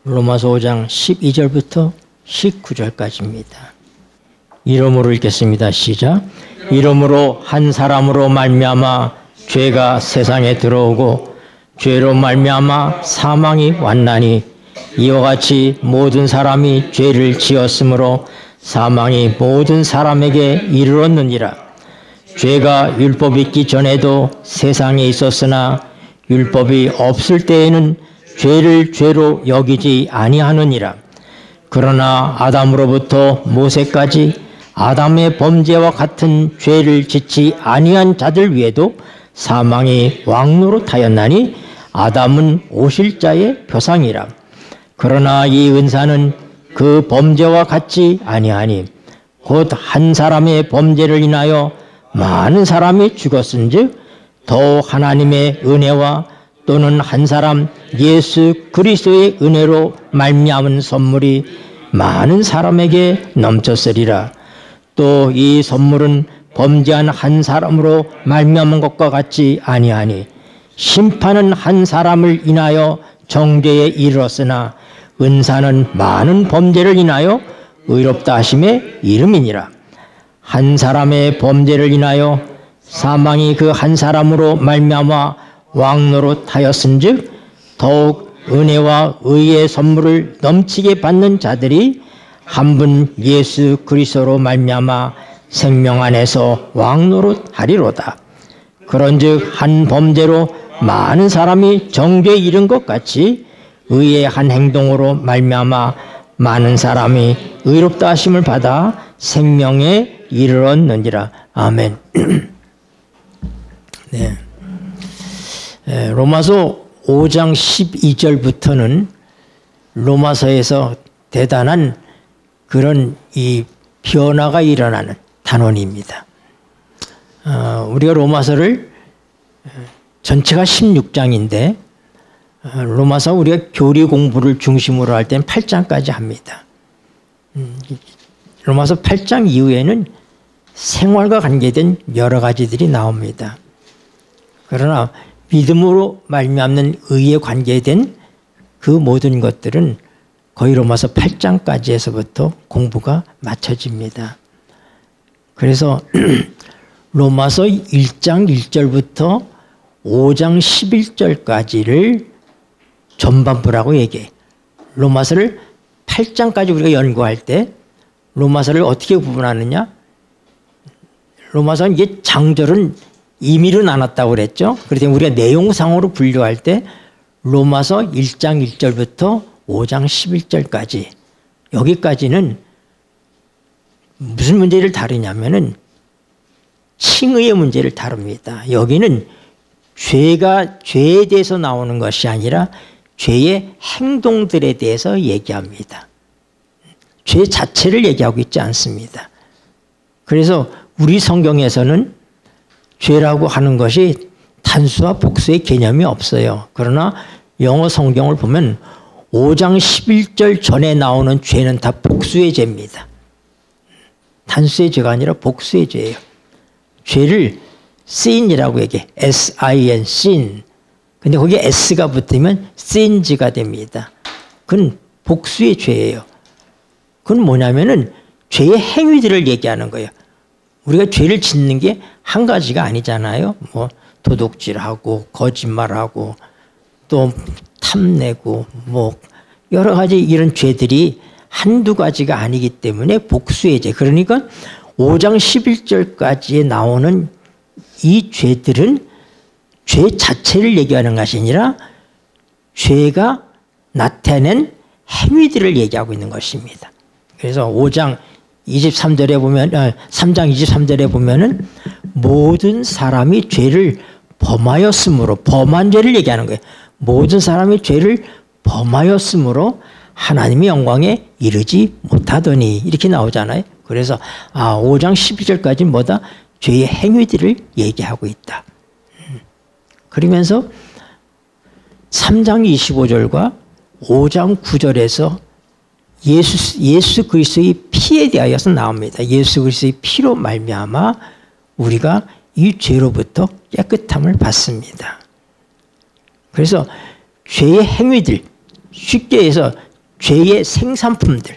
로마서 5장 12절부터 19절까지입니다. 이름으로 읽겠습니다. 시작. 이름으로 한 사람으로 말미암아 죄가 세상에 들어오고 죄로 말미암아 사망이 왔나니 이와 같이 모든 사람이 죄를 지었으므로 사망이 모든 사람에게 이르렀느니라. 죄가 율법이 있기 전에도 세상에 있었으나 율법이 없을 때에는 죄를 죄로 여기지 아니하느니라. 그러나 아담으로부터 모세까지 아담의 범죄와 같은 죄를 짓지 아니한 자들 위에도 사망이 왕노릇하였나니 아담은 오실 자의 표상이라. 그러나 이 은사는 그 범죄와 같지 아니하니 곧 한 사람의 범죄를 인하여 많은 사람이 죽었은즉 더욱 하나님의 은혜와 또는 한 사람 예수 그리스도의 은혜로 말미암은 선물이 많은 사람에게 넘쳤으리라. 또 이 선물은 범죄한 한 사람으로 말미암은 것과 같지 아니하니 심판은 한 사람을 인하여 정죄에 이르렀으나 은사는 많은 범죄를 인하여 의롭다 하심의 이름이니라. 한 사람의 범죄를 인하여 사망이 그 한 사람으로 말미암아 왕노릇하였은즉 더욱 은혜와 의의 선물을 넘치게 받는 자들이 한 분 예수 그리스도로 말미암아 생명 안에서 왕노릇하리로다. 그런즉 한 범죄로 많은 사람이 정죄에 이른 것 같이 의의 한 행동으로 말미암아 많은 사람이 의롭다 하심을 받아 생명에 이르렀느니라. 아멘. 네. 로마서 5장 12절부터는 로마서에서 대단한 그런 이 변화가 일어나는 단원입니다. 우리가 로마서를 전체가 16장인데 로마서 우리가 교리 공부를 중심으로 할 때는 8장까지 합니다. 로마서 8장 이후에는 생활과 관계된 여러 가지들이 나옵니다. 그러나 믿음으로 말미암는 의에 관계된 그 모든 것들은 거의 로마서 8장까지에서부터 공부가 마쳐집니다. 그래서 로마서 1장 1절부터 5장 11절까지를 전반부라고 얘기해. 로마서를 8장까지 우리가 연구할 때 로마서를 어떻게 구분하느냐? 로마서는 이게 장절은 임의로 나눴다고 그랬죠. 그래서 우리가 내용상으로 분류할 때 로마서 1장 1절부터 5장 11절까지 여기까지는 무슨 문제를 다루냐면은 칭의의 문제를 다룹니다. 여기는 죄에 대해서 나오는 것이 아니라 죄의 행동들에 대해서 얘기합니다. 죄 자체를 얘기하고 있지 않습니다. 그래서 우리 성경에서는 죄라고 하는 것이 단수와 복수의 개념이 없어요. 그러나 영어 성경을 보면 5장 11절 전에 나오는 죄는 다 복수의 죄입니다. 단수의 죄가 아니라 복수의 죄예요. 죄를 sin이라고 얘기해. S-I-N, sin. 근데 거기에 S가 붙으면 sins가 됩니다. 그건 복수의 죄예요. 그건 뭐냐면은 죄의 행위들을 얘기하는 거예요. 우리가 죄를 짓는 게 한 가지가 아니잖아요. 뭐 도둑질하고 거짓말하고 또 탐내고 뭐 여러 가지 이런 죄들이 한두 가지가 아니기 때문에 복수의 죄. 그러니까 5장 11절까지에 나오는 이 죄들은 죄 자체를 얘기하는 것이 아니라 죄가 나타낸 행위들을 얘기하고 있는 것입니다. 그래서 5장 23절에 보면 3장 23절에 보면은 모든 사람이 죄를 범하였으므로 범한 죄를 얘기하는 거예요. 모든 사람이 죄를 범하였으므로 하나님의 영광에 이르지 못하더니 이렇게 나오잖아요. 그래서 5장 12절까지 뭐다? 죄의 행위들을 얘기하고 있다. 그러면서 3장 25절과 5장 9절에서 예수 그리스도의 피에 대하여서 나옵니다. 예수 그리스도의 피로 말미암아 우리가 이 죄로부터 깨끗함을 받습니다. 그래서 죄의 행위들, 쉽게 해서 죄의 생산품들,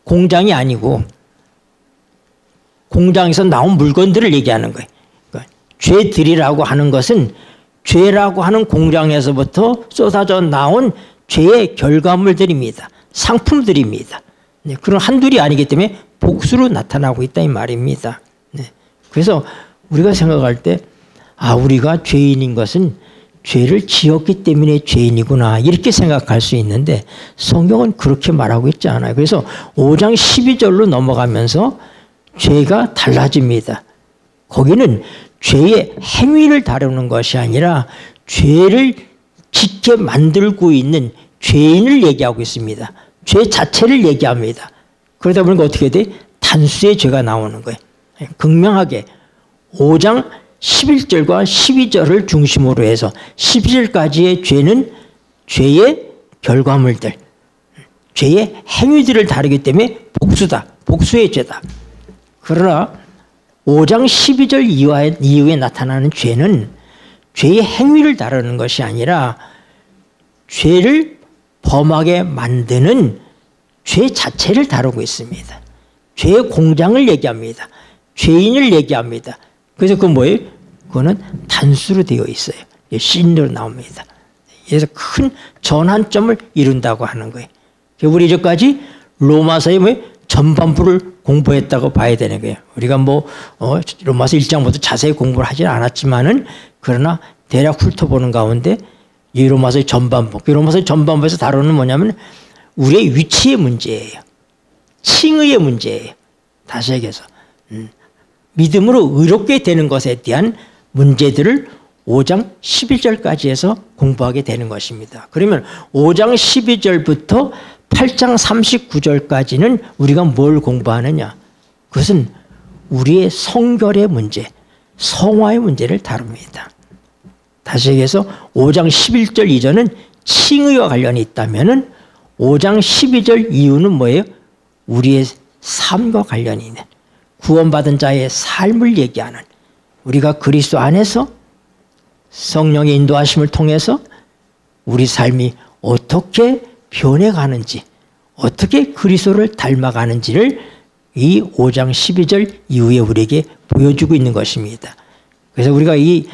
공장이 아니고 공장에서 나온 물건들을 얘기하는 거예요. 그러니까 죄들이라고 하는 것은 죄라고 하는 공장에서부터 쏟아져 나온 죄의 결과물들입니다. 상품들입니다. 네, 그런 한둘이 아니기 때문에 복수로 나타나고 있다 이 말입니다. 네, 그래서 우리가 생각할 때 우리가 죄인인 것은 죄를 지었기 때문에 죄인이구나 이렇게 생각할 수 있는데 성경은 그렇게 말하고 있지 않아요. 그래서 5장 12절로 넘어가면서 죄가 달라집니다. 거기는 죄의 행위를 다루는 것이 아니라 죄를 짓게 만들고 있는 죄인을 얘기하고 있습니다. 죄 자체를 얘기합니다. 그러다 보니까 어떻게 돼? 단수의 죄가 나오는 거예요. 극명하게 5장 11절과 12절을 중심으로 해서 12절까지의 죄는 죄의 결과물들, 죄의 행위들을 다루기 때문에 복수다. 복수의 죄다. 그러나 5장 12절 이후에 나타나는 죄는 죄의 행위를 다루는 것이 아니라 죄를 범하게 만드는 죄 자체를 다루고 있습니다. 죄의 공장을 얘기합니다. 죄인을 얘기합니다. 그래서 그건 뭐예요? 그거는 단수로 되어 있어요. 신으로 나옵니다. 그래서 큰 전환점을 이룬다고 하는 거예요. 우리 이제까지 로마서의 전반부를 공부했다고 봐야 되는 거예요. 우리가 로마서 1장부터 자세히 공부를 하지는 않았지만은 그러나 대략 훑어보는 가운데 이 로마서의 전반부, 이 로마서의 전반부에서 다루는 뭐냐면 우리의 위치의 문제예요. 칭의의 문제예요. 다시 얘기해서 믿음으로 의롭게 되는 것에 대한 문제들을 5장 11절까지 해서 공부하게 되는 것입니다. 그러면 5장 12절부터 8장 39절까지는 우리가 뭘 공부하느냐? 그것은 우리의 성결의 문제, 성화의 문제를 다룹니다. 다시 얘기해서 5장 11절 이전은 칭의와 관련이 있다면 5장 12절 이후는 뭐예요? 우리의 삶과 관련이 있는 구원받은 자의 삶을 얘기하는 우리가 그리스도 안에서 성령의 인도하심을 통해서 우리 삶이 어떻게 변해가는지 어떻게 그리스도를 닮아가는지를 이 5장 12절 이후에 우리에게 보여주고 있는 것입니다. 그래서 우리가 이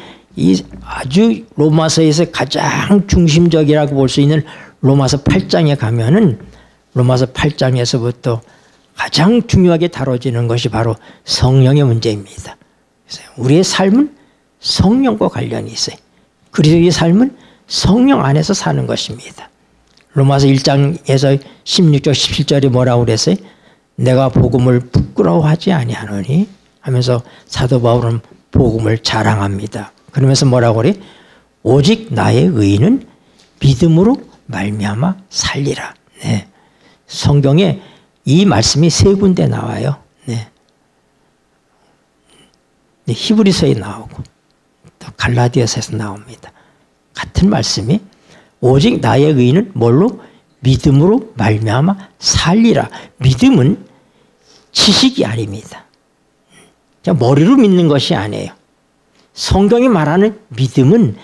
아주 로마서에서 가장 중심적이라고 볼 수 있는 로마서 8장에 가면은 로마서 8장에서부터 가장 중요하게 다뤄지는 것이 바로 성령의 문제입니다. 그래서 우리의 삶은 성령과 관련이 있어요. 그리스도의 삶은 성령 안에서 사는 것입니다. 로마서 1장에서 16절 17절이 뭐라고 그랬어요? 내가 복음을 부끄러워하지 아니하노니 하면서 사도 바울은 복음을 자랑합니다. 그러면서 뭐라고 그래? 오직 나의 의인은 믿음으로 말미암아 살리라. 네. 성경에 이 말씀이 세 군데 나와요. 네. 히브리서에 나오고 또 갈라디아서에서 나옵니다. 같은 말씀이 오직 나의 의인은 뭘로? 믿음으로 말미암아 살리라. 믿음은 지식이 아닙니다. 머리로 믿는 것이 아니에요. 성경이 말하는 믿음은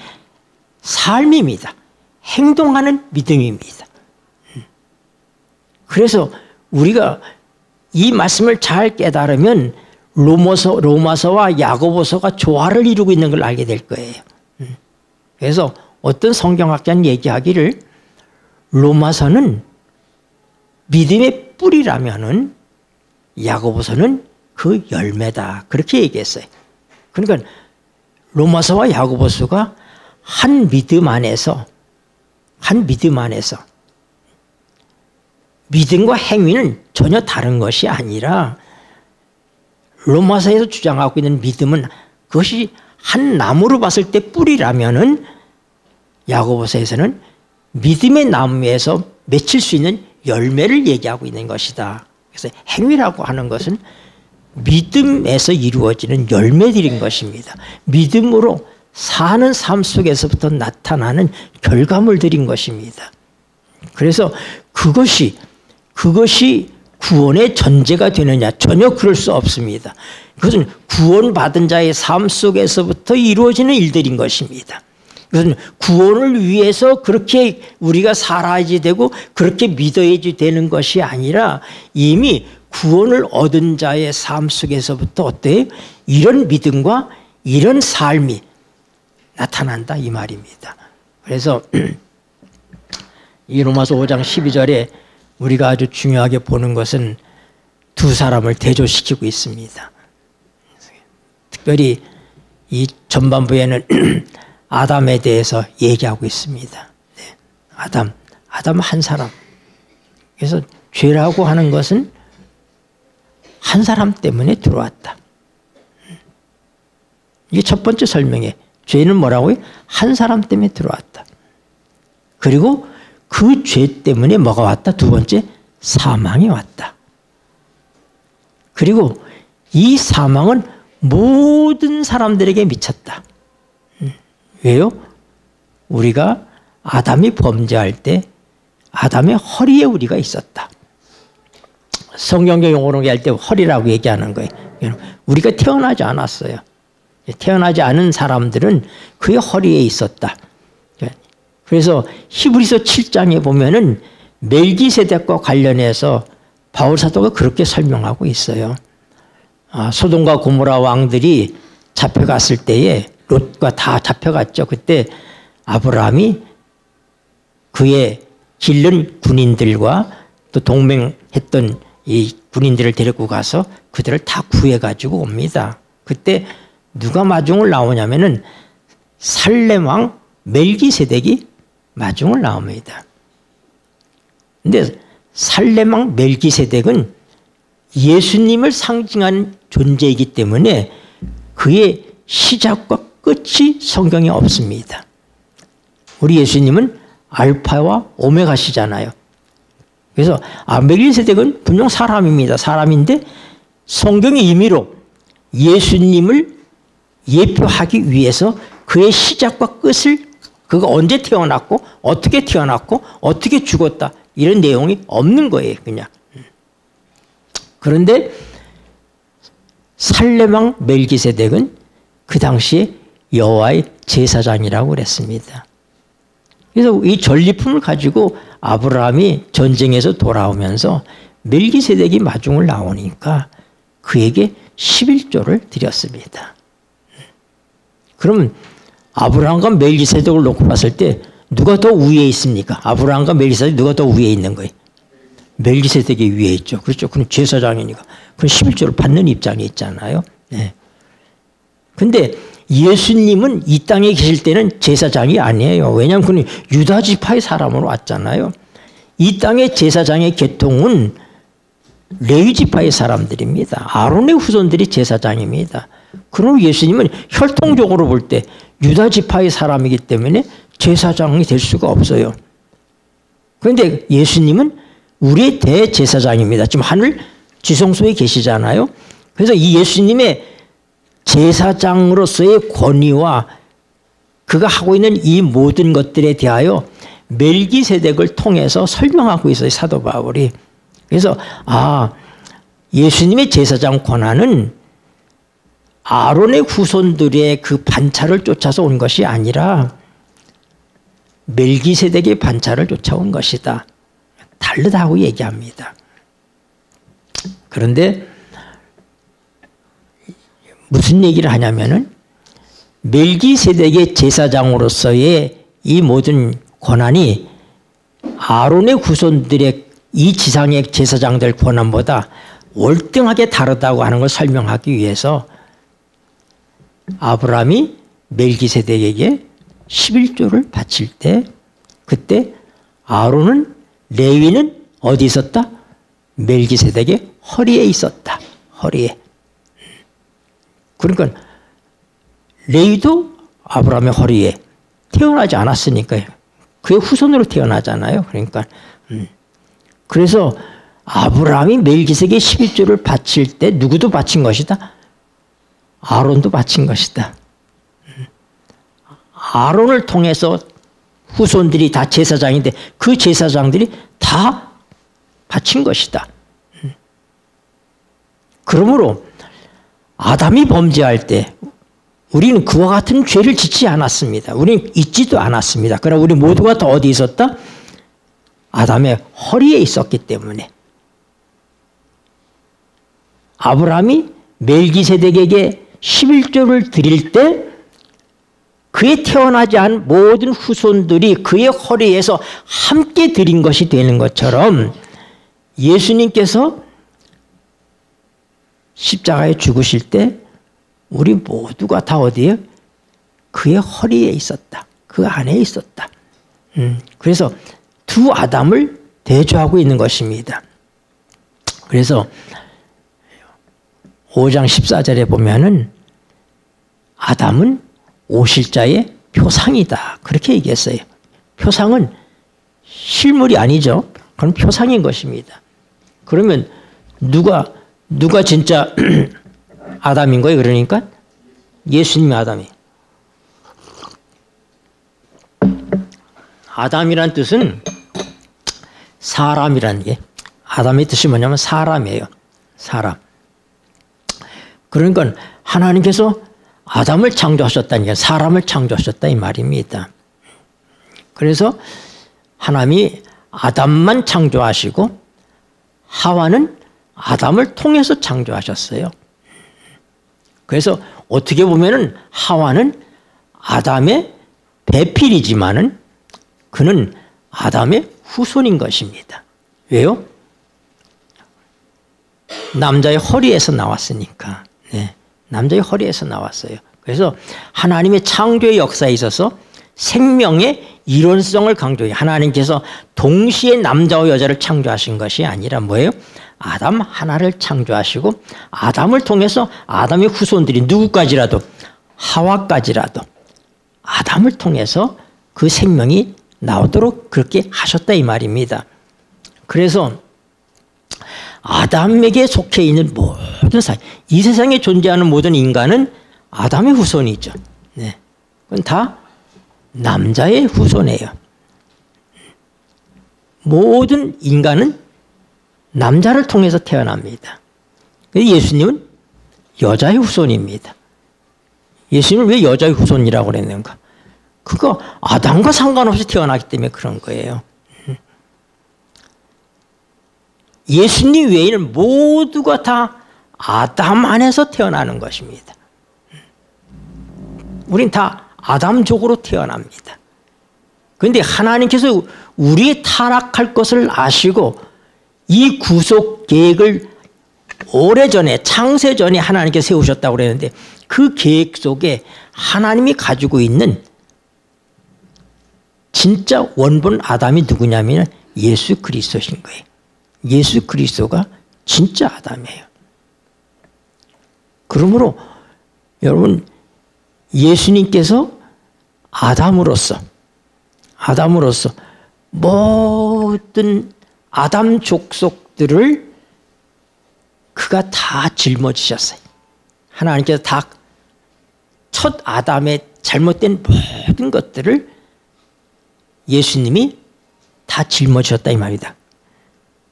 삶입니다. 행동하는 믿음입니다. 그래서 우리가 이 말씀을 잘 깨달으면 로마서와 야고보서가 조화를 이루고 있는 걸 알게 될 거예요. 그래서 어떤 성경학자는 얘기하기를 로마서는 믿음의 뿌리라면은 야고보서는 그 열매다. 그렇게 얘기했어요. 그러니까 로마서와 야고보서가 한 믿음 안에서 믿음과 행위는 전혀 다른 것이 아니라 로마서에서 주장하고 있는 믿음은 그것이 한 나무로 봤을 때 뿌리라면은 야고보서에서는 믿음의 나무에서 맺힐 수 있는 열매를 얘기하고 있는 것이다. 그래서 행위라고 하는 것은 믿음에서 이루어지는 열매들인 것입니다. 믿음으로 사는 삶 속에서부터 나타나는 결과물들인 것입니다. 그래서 그것이 구원의 전제가 되느냐? 전혀 그럴 수 없습니다. 그것은 구원받은 자의 삶 속에서부터 이루어지는 일들인 것입니다. 그것은 구원을 위해서 그렇게 우리가 살아야지 되고 그렇게 믿어야지 되는 것이 아니라 이미 구원을 얻은 자의 삶 속에서부터 어때요? 이런 믿음과 이런 삶이 나타난다 이 말입니다. 그래서 이 로마서 5장 12절에 우리가 아주 중요하게 보는 것은 두 사람을 대조시키고 있습니다. 특별히 이 전반부에는 아담에 대해서 얘기하고 있습니다. 네. 아담 한 사람. 그래서 죄라고 하는 것은 한 사람 때문에 들어왔다. 이게 첫 번째 설명에 죄는 뭐라고요? 한 사람 때문에 들어왔다. 그리고 그 죄 때문에 뭐가 왔다? 두 번째, 사망이 왔다. 그리고 이 사망은 모든 사람들에게 미쳤다. 왜요? 우리가 아담이 범죄할 때 아담의 허리에 우리가 있었다. 성경적 용어로 얘기할 때 허리라고 얘기하는 거예요. 우리가 태어나지 않았어요. 태어나지 않은 사람들은 그의 허리에 있었다. 그래서 히브리서 7장에 보면은 멜기세덱과 관련해서 바울 사도가 그렇게 설명하고 있어요. 소돔과 고모라 왕들이 잡혀갔을 때에 롯과 다 잡혀갔죠. 그때 아브라함이 그의 기른 군인들과 또 동맹했던 이 군인들을 데리고 가서 그들을 다 구해가지고 옵니다. 그때 누가 마중을 나오냐면은 살렘 왕 멜기세덱이 마중을 나옵니다. 근데 살렘 왕 멜기세덱은 예수님을 상징하는 존재이기 때문에 그의 시작과 끝이 성경에 없습니다. 우리 예수님은 알파와 오메가시잖아요. 그래서 멜기세덱은 분명 사람입니다. 사람인데 성경의 임의로 예수님을 예표하기 위해서 그의 시작과 끝을 그가 언제 태어났고 어떻게 태어났고 어떻게 죽었다 이런 내용이 없는 거예요. 그냥. 그런데 살렘 왕 멜기세덱은 그 당시에 여호와의 제사장이라고 그랬습니다. 그래서 이 전리품을 가지고 아브라함이 전쟁에서 돌아오면서 멜기세덱이 마중을 나오니까 그에게 11조를 드렸습니다. 그러면 아브라함과 멜기세덱을 놓고 봤을 때 누가 더 위에 있습니까? 아브라함과 멜기세덱 누가 더 위에 있는 거예요? 멜기세덱이 위에 있죠. 그렇죠. 그럼 제사장이니까. 그럼 11조를 받는 입장에 있잖아요. 네. 근데 예수님은 이 땅에 계실 때는 제사장이 아니에요. 왜냐하면 그는 유다 지파의 사람으로 왔잖아요. 이 땅의 제사장의 계통은 레위 지파의 사람들입니다. 아론의 후손들이 제사장입니다. 그럼 예수님은 혈통적으로 볼 때 유다 지파의 사람이기 때문에 제사장이 될 수가 없어요. 그런데 예수님은 우리의 대제사장입니다. 지금 하늘 지성소에 계시잖아요. 그래서 이 예수님의 제사장으로서의 권위와 그가 하고 있는 이 모든 것들에 대하여 멜기세덱을 통해서 설명하고 있어요. 사도 바울이. 그래서 예수님의 제사장 권한은 아론의 후손들의 그 반차를 쫓아서 온 것이 아니라 멜기세덱의 반차를 쫓아온 것이다. 다르다고 얘기합니다. 그런데 무슨 얘기를 하냐면은 멜기세덱의 제사장으로서의 이 모든 권한이 아론의 후손들의 이 지상의 제사장들 권한보다 월등하게 다르다고 하는 걸 설명하기 위해서 아브라함이 멜기세덱에게 11조를 바칠 때 그때 아론은 레위는 어디 있었다? 멜기세덱의 허리에 있었다. 허리에. 그러니까 레위도 아브라함의 허리에 태어나지 않았으니까요. 그의 후손으로 태어나잖아요. 그러니까 그래서 아브라함이 멜기세덱의 11조를 바칠 때 누구도 바친 것이다? 아론도 바친 것이다. 아론을 통해서 후손들이 다 제사장인데 그 제사장들이 다 바친 것이다. 그러므로 아담이 범죄할 때 우리는 그와 같은 죄를 짓지 않았습니다. 우리는 잊지도 않았습니다. 그러나 우리 모두가 다 어디 있었다? 아담의 허리에 있었기 때문에. 아브라함이 멜기세덱에게 11조를 드릴 때 그의 태어나지 않은 모든 후손들이 그의 허리에서 함께 드린 것이 되는 것처럼 예수님께서 십자가에 죽으실 때 우리 모두가 다 어디에? 그의 허리에 있었다. 그 안에 있었다. 그래서 두 아담을 대조하고 있는 것입니다. 그래서 5장 14절에 보면은 아담은 오실 자의 표상이다. 그렇게 얘기했어요. 표상은 실물이 아니죠. 그건 표상인 것입니다. 그러면 누가 진짜 아담인 거예요? 그러니까 예수님이 아담이. 아담이란 뜻은 사람이라는 게, 아담의 뜻이 뭐냐면 사람이에요. 사람. 그러니까 하나님께서 아담을 창조하셨다는 게 사람을 창조하셨다 이 말입니다. 그래서 하나님이 아담만 창조하시고 하와는 아담을 통해서 창조하셨어요. 그래서 어떻게 보면은 하와는 아담의 배필이지만은 그는 아담의 후손인 것입니다. 왜요? 남자의 허리에서 나왔으니까. 네. 남자의 허리에서 나왔어요. 그래서 하나님의 창조의 역사에 있어서 생명의 이론성을 강조해요. 하나님께서 동시에 남자와 여자를 창조하신 것이 아니라 뭐예요? 아담 하나를 창조하시고 아담을 통해서 아담의 후손들이 누구까지라도 하와까지라도 아담을 통해서 그 생명이 나오도록 그렇게 하셨다 이 말입니다. 그래서 아담에게 속해 있는 모든 사람, 이 세상에 존재하는 모든 인간은 아담의 후손이죠. 네. 그건 다 남자의 후손이에요. 모든 인간은 남자를 통해서 태어납니다. 예수님은 여자의 후손입니다. 예수님은 왜 여자의 후손이라고 그랬는가? 그거 아담과 상관없이 태어나기 때문에 그런 거예요. 예수님 외에는 모두가 다 아담 안에서 태어나는 것입니다. 우린 다 아담족으로 태어납니다. 그런데 하나님께서 우리의 타락할 것을 아시고 이 구속 계획을 오래전에 창세전에 하나님께서 세우셨다고 그랬는데 그 계획 속에 하나님이 가지고 있는 진짜 원본 아담이 누구냐면 예수 그리스도신 거예요. 예수 그리스도가 진짜 아담이에요. 그러므로 여러분 예수님께서 아담으로서 모든 아담 족속들을 그가 다 짊어지셨어요. 하나님께서 다 첫 아담의 잘못된 모든 것들을 예수님이 다 짊어지셨다 이 말이다.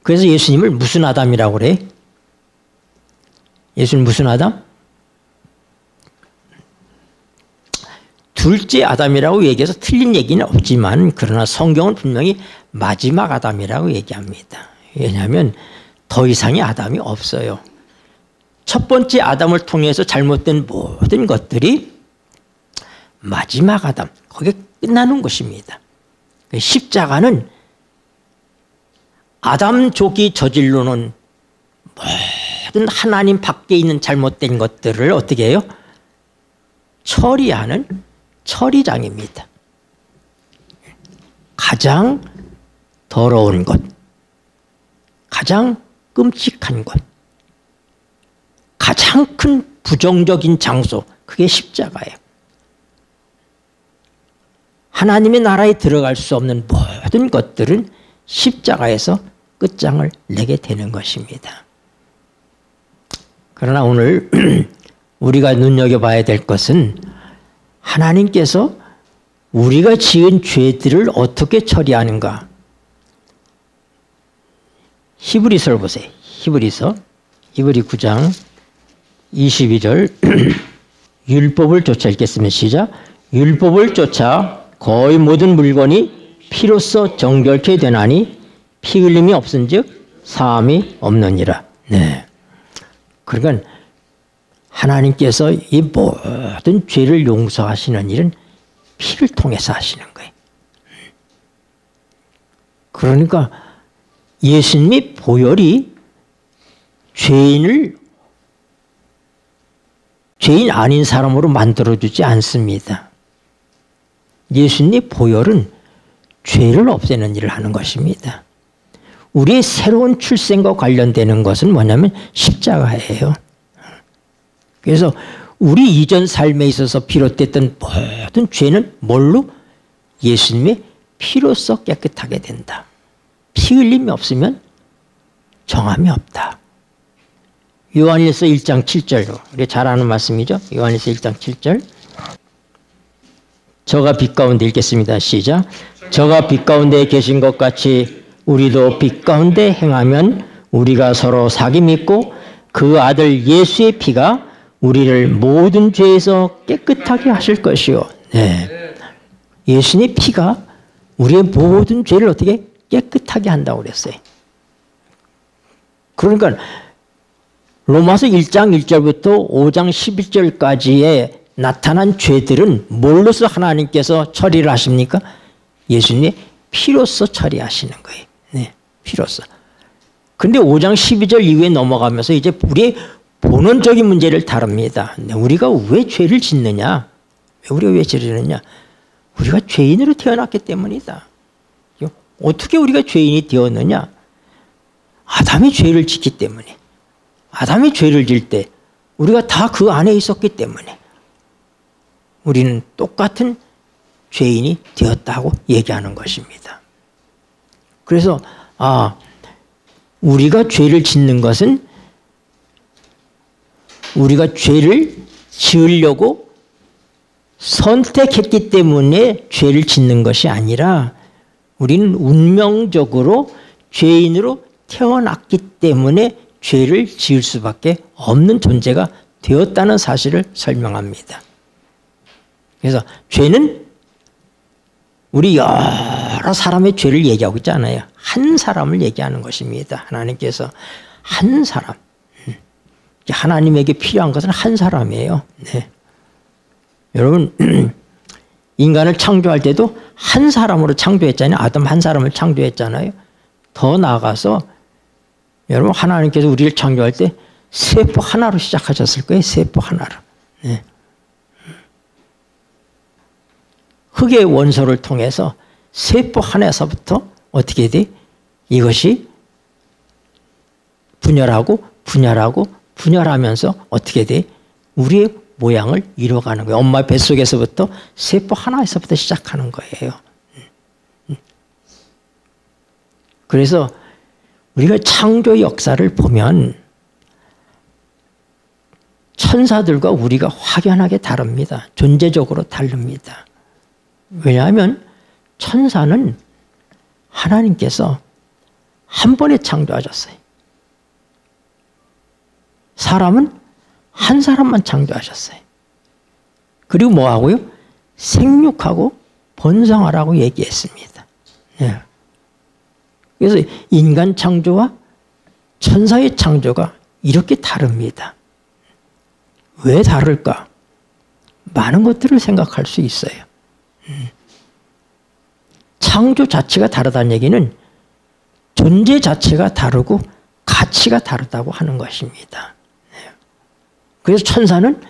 그래서 예수님을 무슨 아담이라고 그래? 예수님 무슨 아담? 둘째 아담이라고 얘기해서 틀린 얘기는 없지만 그러나 성경은 분명히 마지막 아담이라고 얘기합니다. 왜냐하면 더 이상의 아담이 없어요. 첫 번째 아담을 통해서 잘못된 모든 것들이 마지막 아담, 거기에 끝나는 것입니다. 십자가는 아담족이 저질러 놓은 모든 하나님 밖에 있는 잘못된 것들을 어떻게 해요? 처리하는 처리장입니다. 가장 더러운 것, 가장 끔찍한 것, 가장 큰 부정적인 장소, 그게 십자가예요. 하나님의 나라에 들어갈 수 없는 모든 것들은 십자가에서 끝장을 내게 되는 것입니다. 그러나 오늘 우리가 눈여겨봐야 될 것은 하나님께서 우리가 지은 죄들을 어떻게 처리하는가. 히브리서를 보세요. 히브리 9장 22절 율법을 쫓아 읽겠습니다. 시작. 율법을 쫓아 거의 모든 물건이 피로써 정결케 되나니 피 흘림이 없은즉 사함이 없느니라. 네. 그러니까 하나님께서 이 모든 죄를 용서하시는 일은 피를 통해서 하시는 거예요. 그러니까 예수님의 보혈이 죄인 아닌 사람으로 만들어주지 않습니다. 예수님의 보혈은 죄를 없애는 일을 하는 것입니다. 우리의 새로운 출생과 관련되는 것은 뭐냐면 십자가예요. 그래서 우리 이전 삶에 있어서 비롯됐던 모든 죄는 뭘로? 예수님의 피로써 깨끗하게 된다. 피 흘림이 없으면 정함이 없다. 요한일서 1장 7절, 우리 잘 아는 말씀이죠. 요한일서 1장 7절. 저가 빛 가운데 읽겠습니다. 시작. 저가 빛 가운데 계신 것 같이 우리도 빛 가운데 행하면 우리가 서로 사귐 있고 그 아들 예수의 피가 우리를 모든 죄에서 깨끗하게 하실 것이요. 네. 예수님의 피가 우리의 모든 죄를 어떻게 깨끗하게 한다고 그랬어요. 그러니까 로마서 1장 1절부터 5장 11절까지의 나타난 죄들은 뭘로서 하나님께서 처리를 하십니까? 예수님의 피로서 처리하시는 거예요. 네, 피로서. 그런데 5장 12절 이후에 넘어가면서 이제 우리의 본원적인 문제를 다룹니다. 우리가 왜 죄를 짓느냐? 우리가 왜 죄를 짓느냐? 우리가 죄인으로 태어났기 때문이다. 어떻게 우리가 죄인이 되었느냐? 아담이 죄를 짓기 때문에. 아담이 죄를 질 때 우리가 다 그 안에 있었기 때문에 우리는 똑같은 죄인이 되었다고 얘기하는 것입니다. 그래서 우리가 죄를 짓는 것은 우리가 죄를 지으려고 선택했기 때문에 죄를 짓는 것이 아니라 우리는 운명적으로 죄인으로 태어났기 때문에 죄를 지을 수밖에 없는 존재가 되었다는 사실을 설명합니다. 그래서 죄는 우리 여러 사람의 죄를 얘기하고 있지 않아요. 한 사람을 얘기하는 것입니다. 하나님께서 한 사람. 하나님에게 필요한 것은 한 사람이에요. 네. 여러분 인간을 창조할 때도 한 사람으로 창조했잖아요. 아담 한 사람을 창조했잖아요. 더 나아가서 여러분 하나님께서 우리를 창조할 때 세포 하나로 시작하셨을 거예요. 세포 하나로. 네. 흙의 원소를 통해서 세포 하나에서부터 어떻게 돼? 이것이 분열하면서 어떻게 돼? 우리의 모양을 이루어가는 거예요. 엄마 뱃속에서부터 세포 하나에서부터 시작하는 거예요. 그래서 우리가 창조 역사를 보면 천사들과 우리가 확연하게 다릅니다. 존재적으로 다릅니다. 왜냐하면 천사는 하나님께서 한 번에 창조하셨어요. 사람은 한 사람만 창조하셨어요. 그리고 뭐 하고요? 생육하고 번성하라고 얘기했습니다. 네. 그래서 인간 창조와 천사의 창조가 이렇게 다릅니다. 왜 다를까? 많은 것들을 생각할 수 있어요. 창조 자체가 다르다는 얘기는 존재 자체가 다르고 가치가 다르다고 하는 것입니다. 그래서 천사는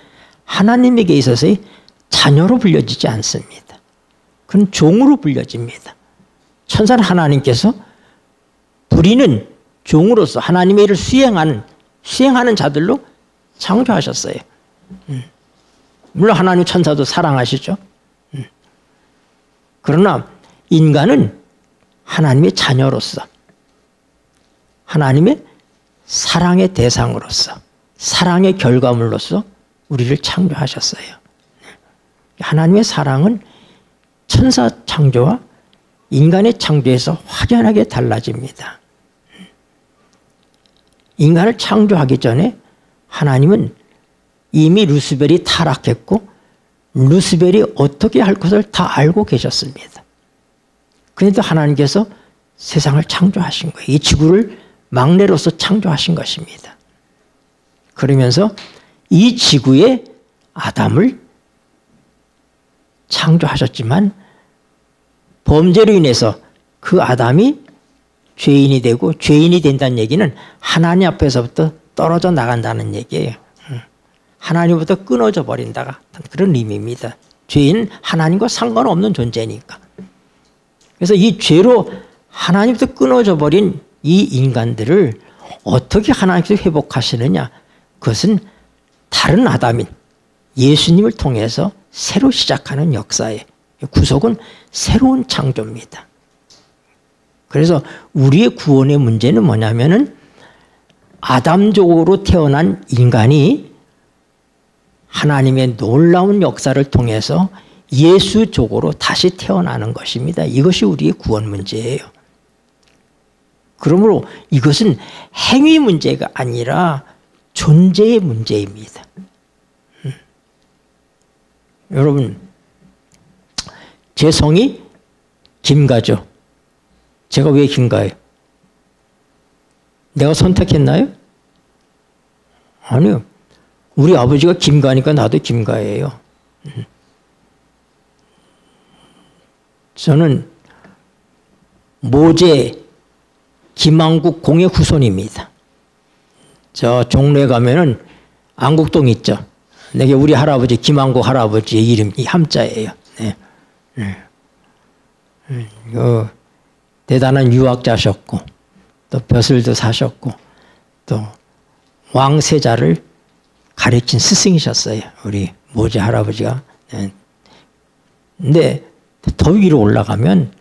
하나님에게 있어서의 자녀로 불려지지 않습니다. 그건 종으로 불려집니다. 천사는 하나님께서 부리는 종으로서 하나님의 일을 수행하는 자들로 창조하셨어요. 물론 하나님 천사도 사랑하시죠. 그러나 인간은 하나님의 자녀로서 하나님의 사랑의 대상으로서 사랑의 결과물로서 우리를 창조하셨어요. 하나님의 사랑은 천사 창조와 인간의 창조에서 확연하게 달라집니다. 인간을 창조하기 전에 하나님은 이미 루스벨이 타락했고 루스벨이 어떻게 할 것을 다 알고 계셨습니다. 그런데 하나님께서 세상을 창조하신 거예요. 이 지구를 막내로서 창조하신 것입니다. 그러면서 이 지구에 아담을 창조하셨지만 범죄로 인해서 그 아담이 죄인이 되고 죄인이 된다는 얘기는 하나님 앞에서부터 떨어져 나간다는 얘기예요. 하나님부터 끊어져 버린다가 그런 의미입니다. 죄인은 하나님과 상관없는 존재니까. 그래서 이 죄로 하나님부터 끊어져 버린 이 인간들을 어떻게 하나님께서 회복하시느냐? 그것은 다른 아담인 예수님을 통해서 새로 시작하는 역사예요. 구속은 새로운 창조입니다. 그래서 우리의 구원의 문제는 뭐냐면은 아담족으로 태어난 인간이 하나님의 놀라운 역사를 통해서 예수족으로 다시 태어나는 것입니다. 이것이 우리의 구원 문제예요. 그러므로 이것은 행위 문제가 아니라 존재의 문제입니다. 여러분, 제 성이 김가죠. 제가 왜 김가예요? 내가 선택했나요? 아니요. 우리 아버지가 김가니까 나도 김가예요. 저는 모제 김안국 공의 후손입니다. 저 종로에 가면은 안국동 있죠. 내게 우리 할아버지 김안국 할아버지의 이름이 함자예요. 네. 대단한 유학자셨고 또 벼슬도 사셨고 또 왕세자를 가르친 스승이셨어요. 우리 모제 할아버지가. 근데 더 위로 올라가면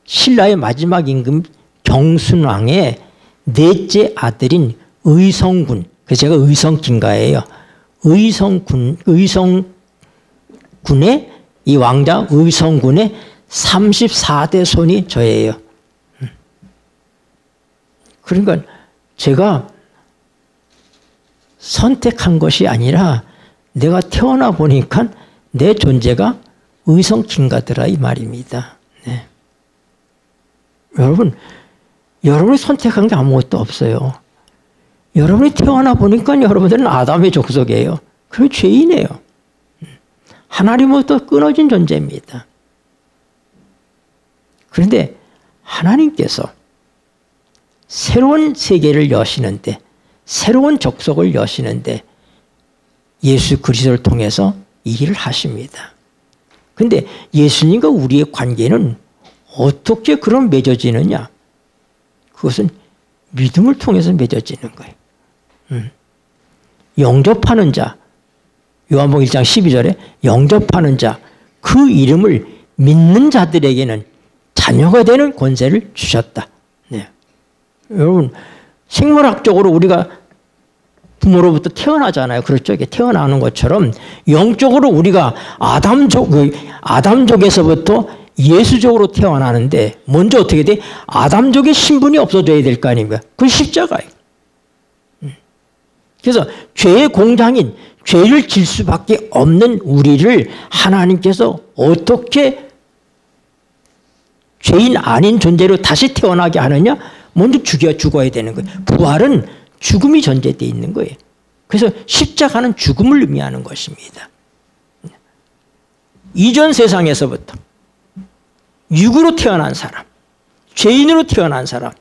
신라의 마지막 임금 경순왕의 넷째 아들인 의성군. 그래서 제가 의성김가예요. 의성군의 이 왕자 의성군의 34대 손이 저예요. 그러니까 제가 선택한 것이 아니라 내가 태어나 보니까 내 존재가 의성김가더라 이 말입니다. 네. 여러분이 선택한 게 아무것도 없어요. 여러분이 태어나 보니까 여러분들은 아담의 족속이에요. 그리고 죄인이에요. 하나님으로부터 끊어진 존재입니다. 그런데 하나님께서 새로운 세계를 여시는데 새로운 족속을 여시는데 예수 그리스도를 통해서 이 일을 하십니다. 그런데 예수님과 우리의 관계는 어떻게 그런 맺어지느냐? 그것은 믿음을 통해서 맺어지는 거예요. 영접하는 자, 요한복음 1장 12절에 영접하는 자, 그 이름을 믿는 자들에게는 자녀가 되는 권세를 주셨다. 네. 여러분, 생물학적으로 우리가 부모로부터 태어나잖아요. 그렇죠? 이게 태어나는 것처럼 영적으로 우리가 아담족에서부터 예수족으로 태어나는데 먼저 어떻게 돼? 아담족의 신분이 없어져야 될 거 아닙니까? 그건 십자가예요. 그래서 죄의 공장인 죄를 질 수밖에 없는 우리를 하나님께서 어떻게 죄인 아닌 존재로 다시 태어나게 하느냐? 먼저 죽어야 되는 거예요. 부활은 죽음이 전제되어 있는 거예요. 그래서 십자가는 죽음을 의미하는 것입니다. 이전 세상에서부터 육으로 태어난 사람, 죄인으로 태어난 사람,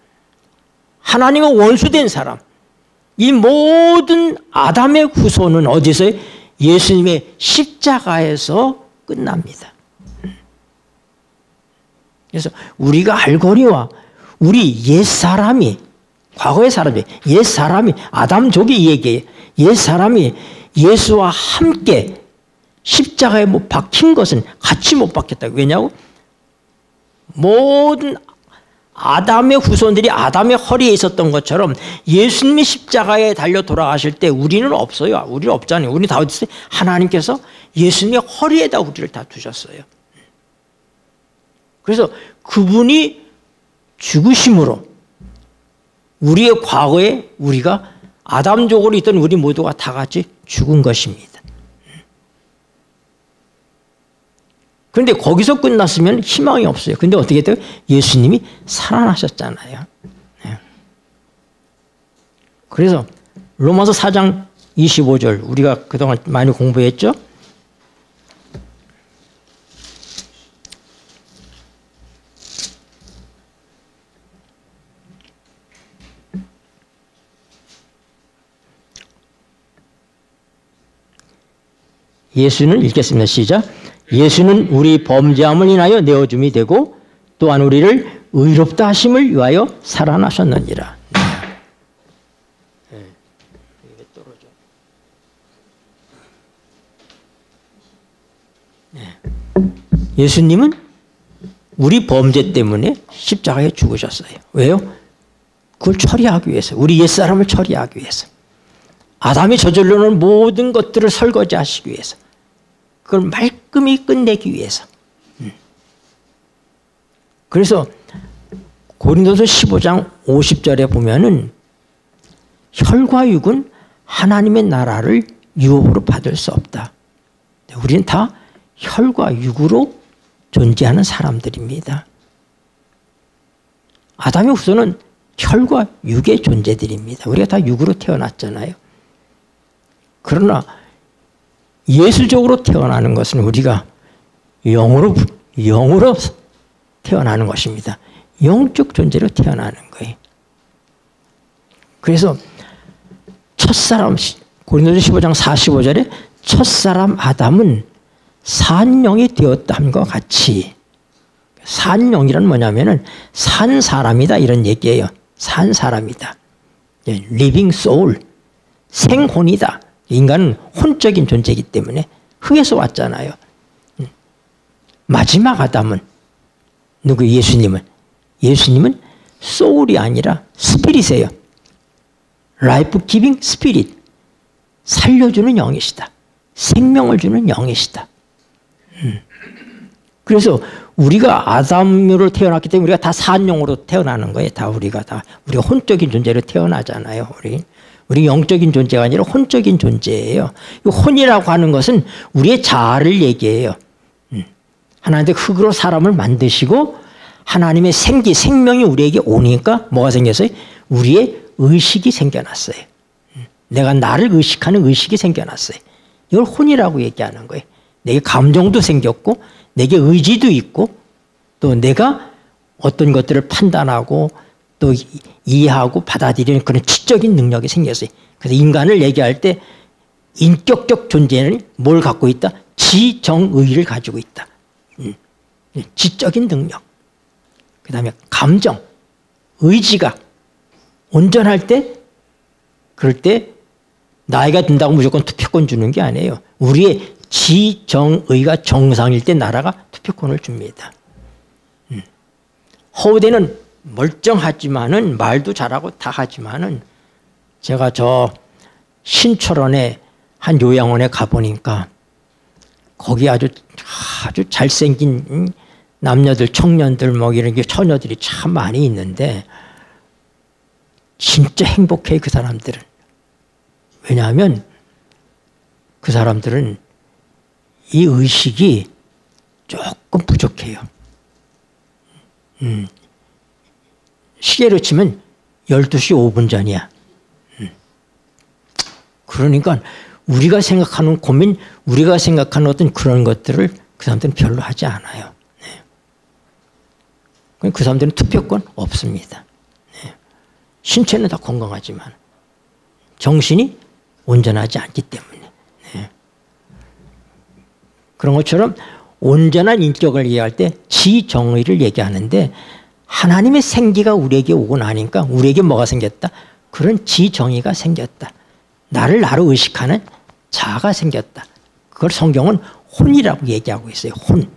하나님과 원수된 사람, 이 모든 아담의 후손은 어디서? 예수님의 십자가에서 끝납니다. 그래서 우리가 알거니와 우리 옛사람이, 과거의 사람이, 옛사람이, 아담족이 얘기해요. 옛사람이 예수와 함께 십자가에 못 박힌 것은 같이 못 박혔다고. 왜냐고? 모든 아담의 후손들이 아담의 허리에 있었던 것처럼 예수님이 십자가에 달려 돌아가실 때 우리는 없어요. 우리는 없잖아요. 우리는 다 어디 있어요? 하나님께서 예수님의 허리에다 우리를 다 두셨어요. 그래서 그분이 죽으심으로 우리의 과거에 우리가 아담족으로 있던 우리 모두가 다 같이 죽은 것입니다. 그런데 거기서 끝났으면 희망이 없어요. 근데 어떻게 돼요? 예수님이 살아나셨잖아요. 그래서 로마서 4장 25절 우리가 그동안 많이 공부했죠? 예수는 읽겠습니다. 시작. 예수는 우리 범죄함을 인하여 내어줌이 되고 또한 우리를 의롭다 하심을 위하여 살아나셨느니라. 예수님은 우리 범죄 때문에 십자가에 죽으셨어요. 왜요? 그걸 처리하기 위해서. 우리 옛사람을 처리하기 위해서. 아담이 저질러 놓은 모든 것들을 설거지하시기 위해서. 그걸 말끔히 끝내기 위해서. 그래서 고린도서 15장 50절에 보면은 혈과 육은 하나님의 나라를 유업으로 받을 수 없다. 우리는 다 혈과 육으로 존재하는 사람들입니다. 아담의 후손은 혈과 육의 존재들입니다. 우리가 다 육으로 태어났잖아요. 그러나 예수적으로 태어나는 것은 우리가 영으로 태어나는 것입니다. 영적 존재로 태어나는 거예요. 그래서 첫사람, 고린도서 15장 45절에 첫사람 아담은 산영이 되었다함과 같이, 산영이란 뭐냐면은 산 사람이다 이런 얘기예요. 산 사람이다. living soul, 생혼이다. 인간은 혼적인 존재이기 때문에 흙에서 왔잖아요. 마지막 아담은 누구? 예수님은 소울이 아니라 스피릿이에요. 라이프 기빙 스피릿, 살려주는 영이시다. 생명을 주는 영이시다. 그래서 우리가 아담으로 태어났기 때문에 우리가 다 산영으로 태어나는 거예요. 우리가 혼적인 존재로 태어나잖아요. 우리 영적인 존재가 아니라 혼적인 존재예요. 이 혼이라고 하는 것은 우리의 자아를 얘기해요. 하나님의 흙으로 사람을 만드시고 하나님의 생명이 우리에게 오니까 뭐가 생겼어요? 우리의 의식이 생겨났어요. 내가 나를 의식하는 의식이 생겨났어요. 이걸 혼이라고 얘기하는 거예요. 내게 감정도 생겼고 내게 의지도 있고 또 내가 어떤 것들을 판단하고 또 이해하고 받아들이는 그런 지적인 능력이 생겼어요. 그래서 인간을 얘기할 때 인격적 존재는 뭘 갖고 있다? 지정의를 가지고 있다. 지적인 능력. 그 다음에 감정, 의지가 온전할 때, 그럴 때 나이가 든다고 무조건 투표권 주는 게 아니에요. 우리의 지정의가 정상일 때 나라가 투표권을 줍니다. 허우대는 멀쩡하지만은 말도 잘하고 다 하지만은 제가 저 신철원의 한 요양원에 가보니까 거기 아주 잘생긴 남녀들, 청년들, 뭐 이런 게 처녀들이 참 많이 있는데 진짜 행복해, 그 사람들은. 왜냐하면 그 사람들은 이 의식이 조금 부족해요. 시계로 치면 12시 5분 전이야. 그러니까 우리가 생각하는 고민, 우리가 생각하는 어떤 그런 것들을 그 사람들은 별로 하지 않아요. 네. 그 사람들은 투표권 없습니다. 네. 신체는 다 건강하지만 정신이 온전하지 않기 때문에. 네. 그런 것처럼 온전한 인격을 얘기할 때 지정의를 얘기하는데 하나님의 생기가 우리에게 오고 나니까 우리에게 뭐가 생겼다? 그런 지정의가 생겼다. 나를 나로 의식하는 자아가 생겼다. 그걸 성경은 혼이라고 얘기하고 있어요. 혼.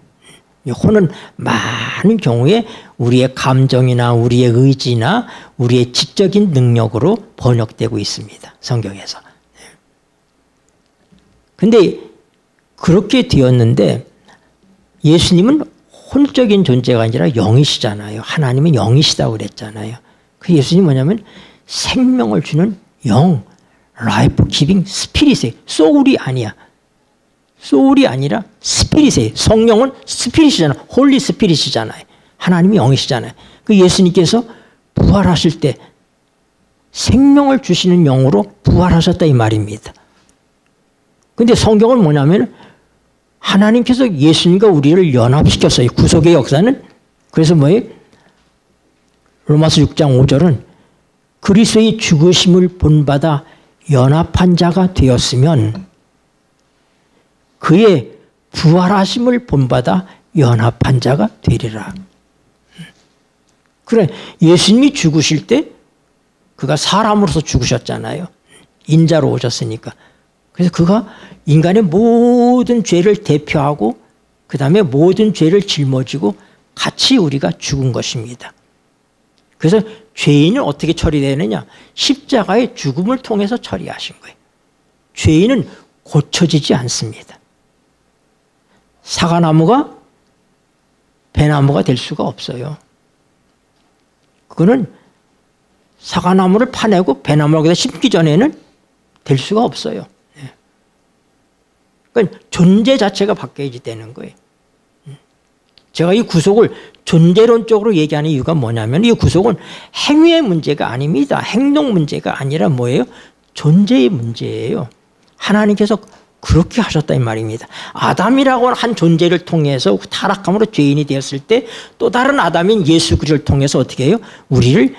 혼은 많은 경우에 우리의 감정이나 우리의 의지나 우리의 지적인 능력으로 번역되고 있습니다. 성경에서. 그런데 그렇게 되었는데 예수님은 혼적인 존재가 아니라 영이시잖아요. 하나님은 영이시다고 그랬잖아요. 그 예수님이 뭐냐면 생명을 주는 영, 라이프 기빙 스피릿이에요. 소울이 아니야. 소울이 아니라 스피릿이에요. 성령은 스피릿이잖아. 홀리 스피릿이잖아요. 하나님이 영이시잖아요. 그 예수님께서 부활하실 때 생명을 주시는 영으로 부활하셨다 이 말입니다. 근데 성경은 뭐냐면 하나님께서 예수님과 우리를 연합시켰어요. 구속의 역사는. 그래서 뭐예요? 로마서 6장 5절은 그리스도의 죽으심을 본받아 연합한 자가 되었으면 그의 부활하심을 본받아 연합한 자가 되리라. 그래, 예수님이 죽으실 때 그가 사람으로서 죽으셨잖아요. 인자로 오셨으니까. 그래서 그가 인간의 모든 죄를 대표하고 그 다음에 모든 죄를 짊어지고 같이 우리가 죽은 것입니다. 그래서 죄인은 어떻게 처리되느냐? 십자가의 죽음을 통해서 처리하신 거예요. 죄인은 고쳐지지 않습니다. 사과나무가 배나무가 될 수가 없어요. 그거는 사과나무를 파내고 배나무를 거기다 심기 전에는 될 수가 없어요. 그러니까 존재 자체가 바뀌어야지 되는 거예요. 제가 이 구속을 존재론적으로 얘기하는 이유가 뭐냐면 이 구속은 행위의 문제가 아닙니다. 행동 문제가 아니라 뭐예요? 존재의 문제예요. 하나님께서 그렇게 하셨다 이 말입니다. 아담이라고 하는 한 존재를 통해서 타락함으로 죄인이 되었을 때 또 다른 아담인 예수 그리스도를 통해서 어떻게 해요? 우리를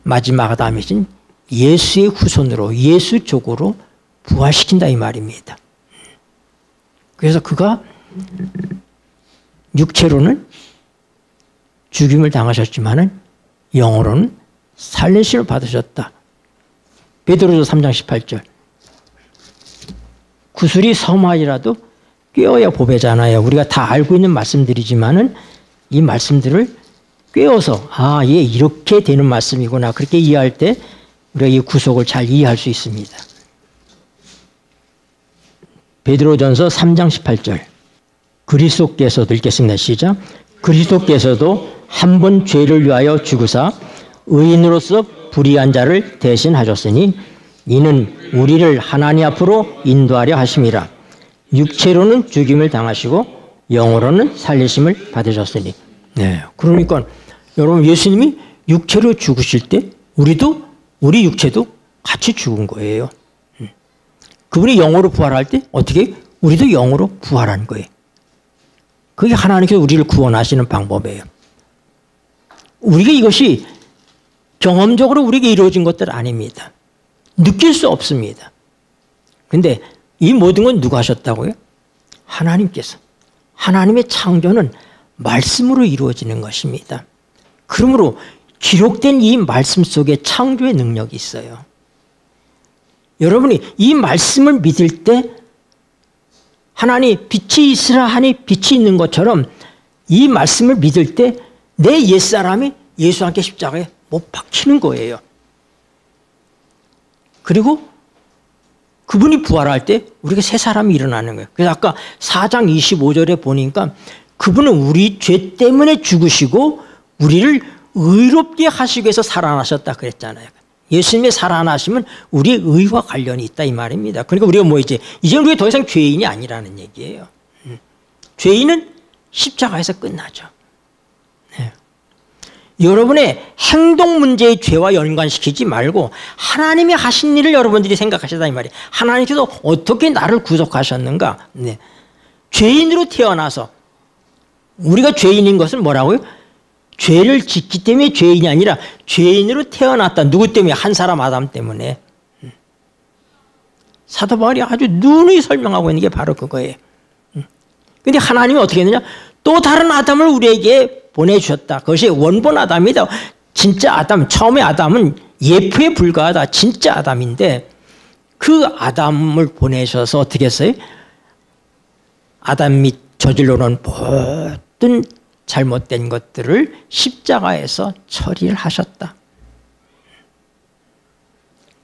마지막 아담이신 예수의 후손으로 예수 쪽으로 부활시킨다 이 말입니다. 그래서 그가 육체로는 죽임을 당하셨지만은 영으로는 살리심을 받으셨다. 베드로서 3장 18절. 구슬이 섬하이라도 꿰어야 보배잖아요. 우리가 다 알고 있는 말씀들이지만은 이 말씀들을 꿰어서 얘 이렇게 되는 말씀이구나. 그렇게 이해할 때 우리가 이 구속을 잘 이해할 수 있습니다. 베드로전서 3장 18절. 그리스도께서도 읽겠습니다. 시작. 그리스도께서도 한 번 죄를 위하여 죽으사 의인으로서 불의한 자를 대신하셨으니 이는 우리를 하나님 앞으로 인도하려 하심이라. 육체로는 죽임을 당하시고 영으로는 살리심을 받으셨으니. 네, 그러니까 여러분 예수님이 육체로 죽으실 때 우리 육체도 같이 죽은 거예요. 그분이 영으로 부활할 때 어떻게 우리도 영으로 부활한 거예요. 그게 하나님께서 우리를 구원하시는 방법이에요. 우리가 이것이 경험적으로 우리에게 이루어진 것들 아닙니다. 느낄 수 없습니다. 근데 이 모든 건 누가 하셨다고요? 하나님께서. 하나님의 창조는 말씀으로 이루어지는 것입니다. 그러므로 기록된 이 말씀 속에 창조의 능력이 있어요. 여러분이 이 말씀을 믿을 때 하나님 빛이 있으라 하니 빛이 있는 것처럼 이 말씀을 믿을 때 내 옛사람이 예수와 함께 십자가에 못 박히는 거예요. 그리고 그분이 부활할 때 우리가 새 사람이 일어나는 거예요. 그래서 아까 4장 25절에 보니까 그분은 우리 죄 때문에 죽으시고 우리를 의롭게 하시기 위해서 살아나셨다 그랬잖아요. 예수님의 살아나심은 우리의 의와 관련이 있다 이 말입니다. 그러니까 우리가 뭐 이제 우리가 더 이상 죄인이 아니라는 얘기예요. 죄인은 십자가에서 끝나죠. 네. 여러분의 행동 문제의 죄와 연관시키지 말고 하나님이 하신 일을 여러분들이 생각하시다 이 말이에요. 하나님께서 어떻게 나를 구속하셨는가. 네. 죄인으로 태어나서 우리가 죄인인 것은 뭐라고요? 죄를 짓기 때문에 죄인이 아니라 죄인으로 태어났다. 누구 때문에? 한 사람 아담 때문에. 사도 바울이 아주 누누이 설명하고 있는 게 바로 그거예요. 그런데 하나님이 어떻게 했느냐? 또 다른 아담을 우리에게 보내주셨다. 그것이 원본 아담이다. 진짜 아담, 처음에 아담은 예표에 불과하다. 진짜 아담인데 그 아담을 보내셔서 어떻게 했어요? 아담이 저질러놓은 모든 잘못된 것들을 십자가에서 처리를 하셨다.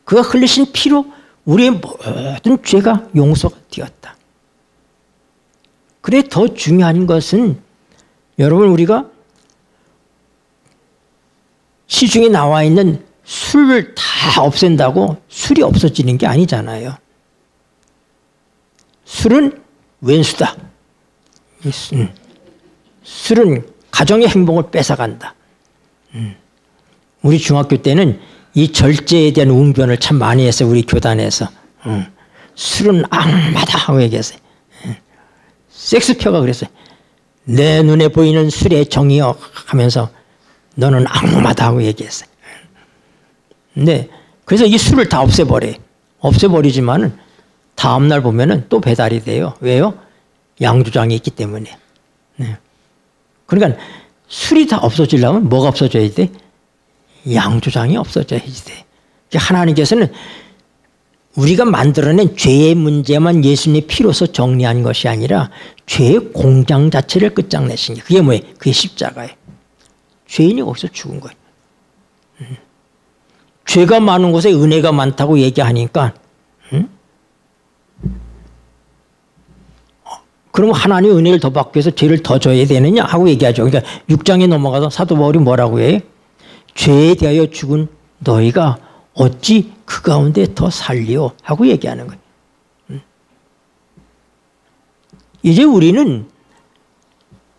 그가 흘리신 피로 우리의 모든 죄가 용서가 되었다. 그래 더 중요한 것은 여러분 우리가 시중에 나와 있는 술을 다 다 없앤다고 술이 없어지는 게 아니잖아요. 술은 왼수다. 술은 가정의 행복을 뺏어간다. 우리 중학교 때는 이 절제에 대한 웅변을 참 많이 했어요. 우리 교단에서. 술은 악마다 하고 얘기했어요. 섹스표가 그랬어요. 내 눈에 보이는 술의 정이여 하면서 너는 악마다 하고 얘기했어요. 근데 그래서 이 술을 다 없애버려요. 없애버리지만은 다음날 보면은 또 배달이 돼요. 왜요? 양조장이 있기 때문에. 그러니까 술이 다 없어지려면 뭐가 없어져야 돼? 양조장이 없어져야지 돼. 하나님께서는 우리가 만들어낸 죄의 문제만 예수님의 피로서 정리한 것이 아니라 죄의 공장 자체를 끝장내신 게 그게 뭐예요? 그게 십자가예요. 죄인이 거기서 죽은 거예요. 죄가 많은 곳에 은혜가 많다고 얘기하니까 그럼 하나님의 은혜를 더 받기 위해서 죄를 더 져야 되느냐 하고 얘기하죠. 그러니까 6장에 넘어가서 사도 바울이 뭐라고 해요? 죄에 대하여 죽은 너희가 어찌 그 가운데 더 살리오 하고 얘기하는 거예요. 이제 우리는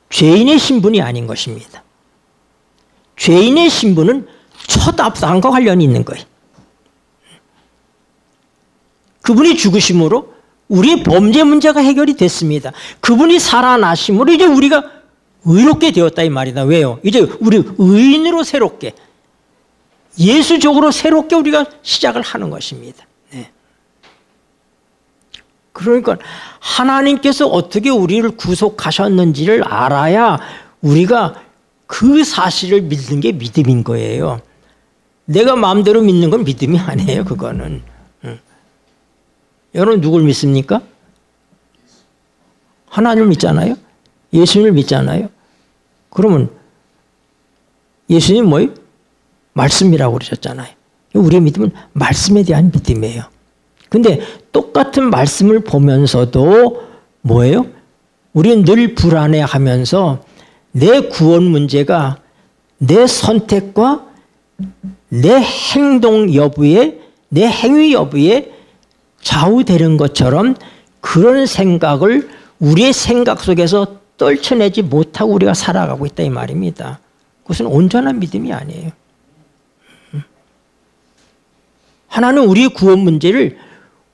죄인의 신분이 아닌 것입니다. 죄인의 신분은 첫 아브라함과 관련이 있는 거예요. 그분이 죽으심으로 우리의 범죄 문제가 해결이 됐습니다. 그분이 살아나심으로 이제 우리가 의롭게 되었다 이 말이다. 왜요? 이제 우리 의인으로 새롭게 예수적으로 새롭게 우리가 시작을 하는 것입니다. 네. 그러니까 하나님께서 어떻게 우리를 구속하셨는지를 알아야 우리가 그 사실을 믿는 게 믿음인 거예요. 내가 마음대로 믿는 건 믿음이 아니에요. 그거는. 여러분 누굴 믿습니까? 하나님을 믿잖아요. 예수님을 믿잖아요. 그러면 예수님 뭐예요? 말씀이라고 그러셨잖아요. 우리의 믿음은 말씀에 대한 믿음이에요. 근데 똑같은 말씀을 보면서도 뭐예요? 우리는 늘 불안해하면서 내 구원 문제가 내 선택과 내 행동 여부에 내 행위 여부에 좌우되는 것처럼 그런 생각을 우리의 생각 속에서 떨쳐내지 못하고 우리가 살아가고 있다 이 말입니다. 그것은 온전한 믿음이 아니에요. 하나는 우리의 구원 문제를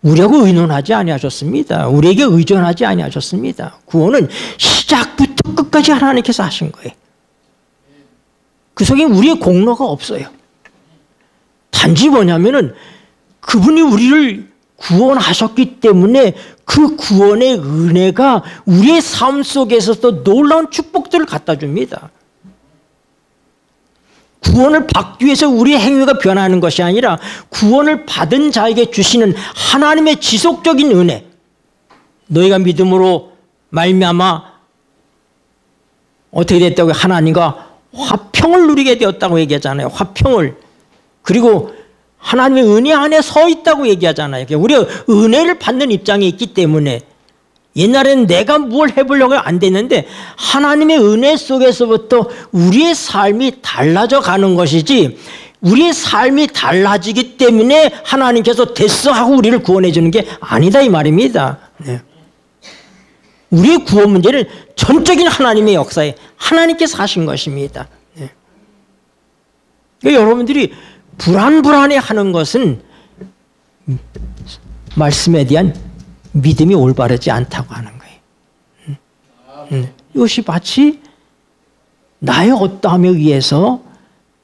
우리하고 의논하지 아니하셨습니다. 우리에게 의존하지 아니하셨습니다. 구원은 시작부터 끝까지 하나님께서 하신 거예요. 그 속에 우리의 공로가 없어요. 단지 뭐냐면은 그분이 우리를 구원하셨기 때문에 그 구원의 은혜가 우리의 삶 속에서도 놀라운 축복들을 갖다 줍니다. 구원을 받기 위해서 우리의 행위가 변하는 것이 아니라 구원을 받은 자에게 주시는 하나님의 지속적인 은혜. 너희가 믿음으로 말미암아 어떻게 됐다고 하나님과 화평을 누리게 되었다고 얘기하잖아요. 화평을. 그리고 하나님의 은혜 안에 서 있다고 얘기하잖아요. 우리가 은혜를 받는 입장에 있기 때문에 옛날에는 내가 뭘 해보려고 안 됐는데 하나님의 은혜 속에서부터 우리의 삶이 달라져 가는 것이지 우리의 삶이 달라지기 때문에 하나님께서 됐어 하고 우리를 구원해 주는 게 아니다 이 말입니다. 네. 우리의 구원 문제는 전적인 하나님의 역사에 하나님께서 하신 것입니다. 네. 그러니까 여러분들이 불안해하는 것은 말씀에 대한 믿음이 올바르지 않다고 하는 거예요. 이것이 마치 나의 어떠함에 의해서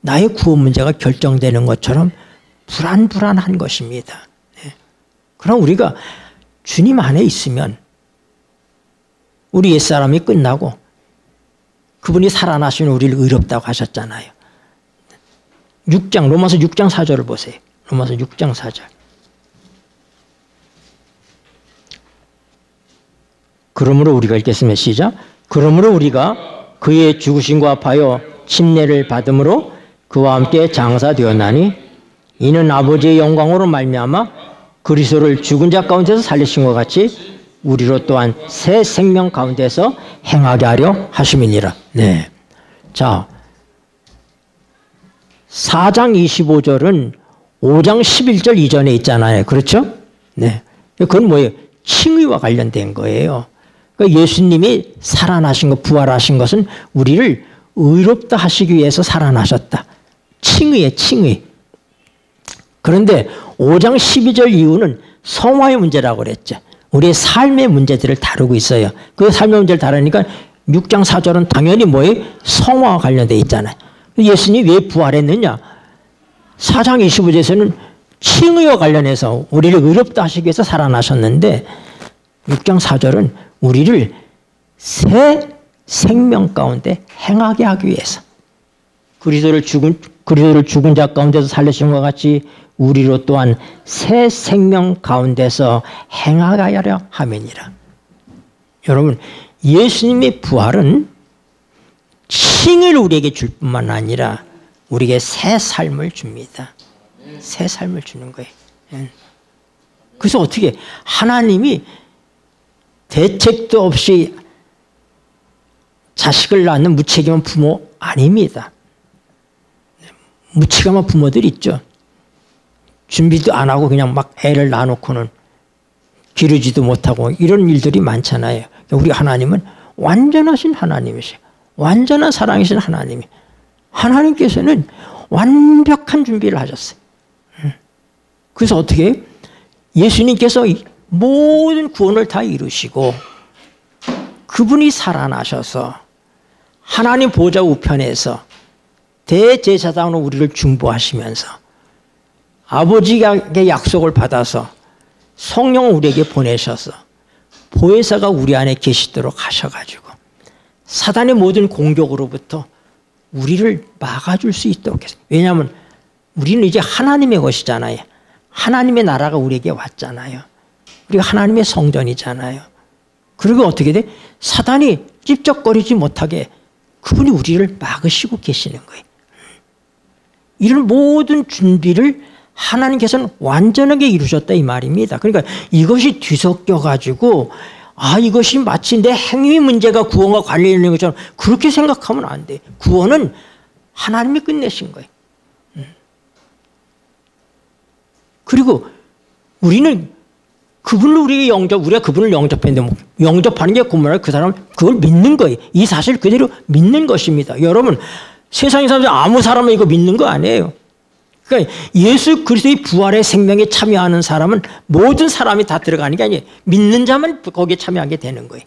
나의 구원 문제가 결정되는 것처럼 불안한 것입니다. 그럼 우리가 주님 안에 있으면 우리 옛사람이 끝나고 그분이 살아나시면 우리를 의롭다고 하셨잖아요. 6장 로마서 6장 4절을 보세요. 로마서 6장 4절. 그러므로 우리가 읽겠습니다. 시작. 그러므로 우리가 그의 죽으심과 합하여 침례를 받음으로 그와 함께 장사되었나니 이는 아버지의 영광으로 말미암아 그리스도를 죽은 자 가운데서 살리신 것 같이 우리로 또한 새 생명 가운데서 행하게 하려 하심이니라. 네. 자, 4장 25절은 5장 11절 이전에 있잖아요. 그렇죠? 네. 그건 뭐예요? 칭의와 관련된 거예요. 그러니까 예수님이 살아나신 것, 부활하신 것은 우리를 의롭다 하시기 위해서 살아나셨다. 칭의에 칭의. 그런데 5장 12절 이후는 성화의 문제라고 그랬죠. 우리의 삶의 문제들을 다루고 있어요. 그 삶의 문제를 다루니까 6장 4절은 당연히 뭐예요? 성화와 관련되어 있잖아요. 예수님이 왜 부활했느냐? 4장 25절에서는 칭의와 관련해서 우리를 의롭다 하시기 위해서 살아나셨는데 6장 4절은 우리를 새 생명 가운데 행하게 하기 위해서 그리스도를 죽은 자 가운데서 살리신 것 같이 우리로 또한 새 생명 가운데서 행하게 하려 함이니라. 여러분, 예수님의 부활은 칭의를 우리에게 줄 뿐만 아니라 우리에게 새 삶을 줍니다. 새 삶을 주는 거예요. 그래서 어떻게 하나님이 대책도 없이 자식을 낳는 무책임한 부모 아닙니다. 무책임한 부모들 있죠. 준비도 안 하고 그냥 막 애를 낳아놓고는 기르지도 못하고 이런 일들이 많잖아요. 우리 하나님은 완전하신 하나님이세요. 완전한 사랑이신 하나님이. 하나님께서는 완벽한 준비를 하셨어요. 그래서 어떻게 해요? 예수님께서 모든 구원을 다 이루시고 그분이 살아나셔서 하나님 보좌 우편에서 대제사장으로 우리를 중보하시면서 아버지의 약속을 받아서 성령을 우리에게 보내셔서 보혜사가 우리 안에 계시도록 하셔가지고 사단의 모든 공격으로부터 우리를 막아줄 수 있도록 했어요. 왜냐하면 우리는 이제 하나님의 것이잖아요. 하나님의 나라가 우리에게 왔잖아요. 우리가 하나님의 성전이잖아요. 그리고 어떻게 돼? 사단이 찝쩍거리지 못하게 그분이 우리를 막으시고 계시는 거예요. 이런 모든 준비를 하나님께서는 완전하게 이루셨다 이 말입니다. 그러니까 이것이 뒤섞여가지고 이것이 마치 내 행위 문제가 구원과 관련이 있는 것처럼 그렇게 생각하면 안 돼. 구원은 하나님이 끝내신 거예요. 그리고 우리는 그분을 우리가 그분을 영접했는데 영접하는 게 고문하고 그 사람 그걸 믿는 거예요. 이 사실 그대로 믿는 것입니다. 여러분 세상에 사람들 아무 사람은 이거 믿는 거 아니에요. 그러니까 예수 그리스도의 부활의 생명에 참여하는 사람은 모든 사람이 다 들어가는 게 아니에요. 믿는 자만 거기에 참여하게 되는 거예요.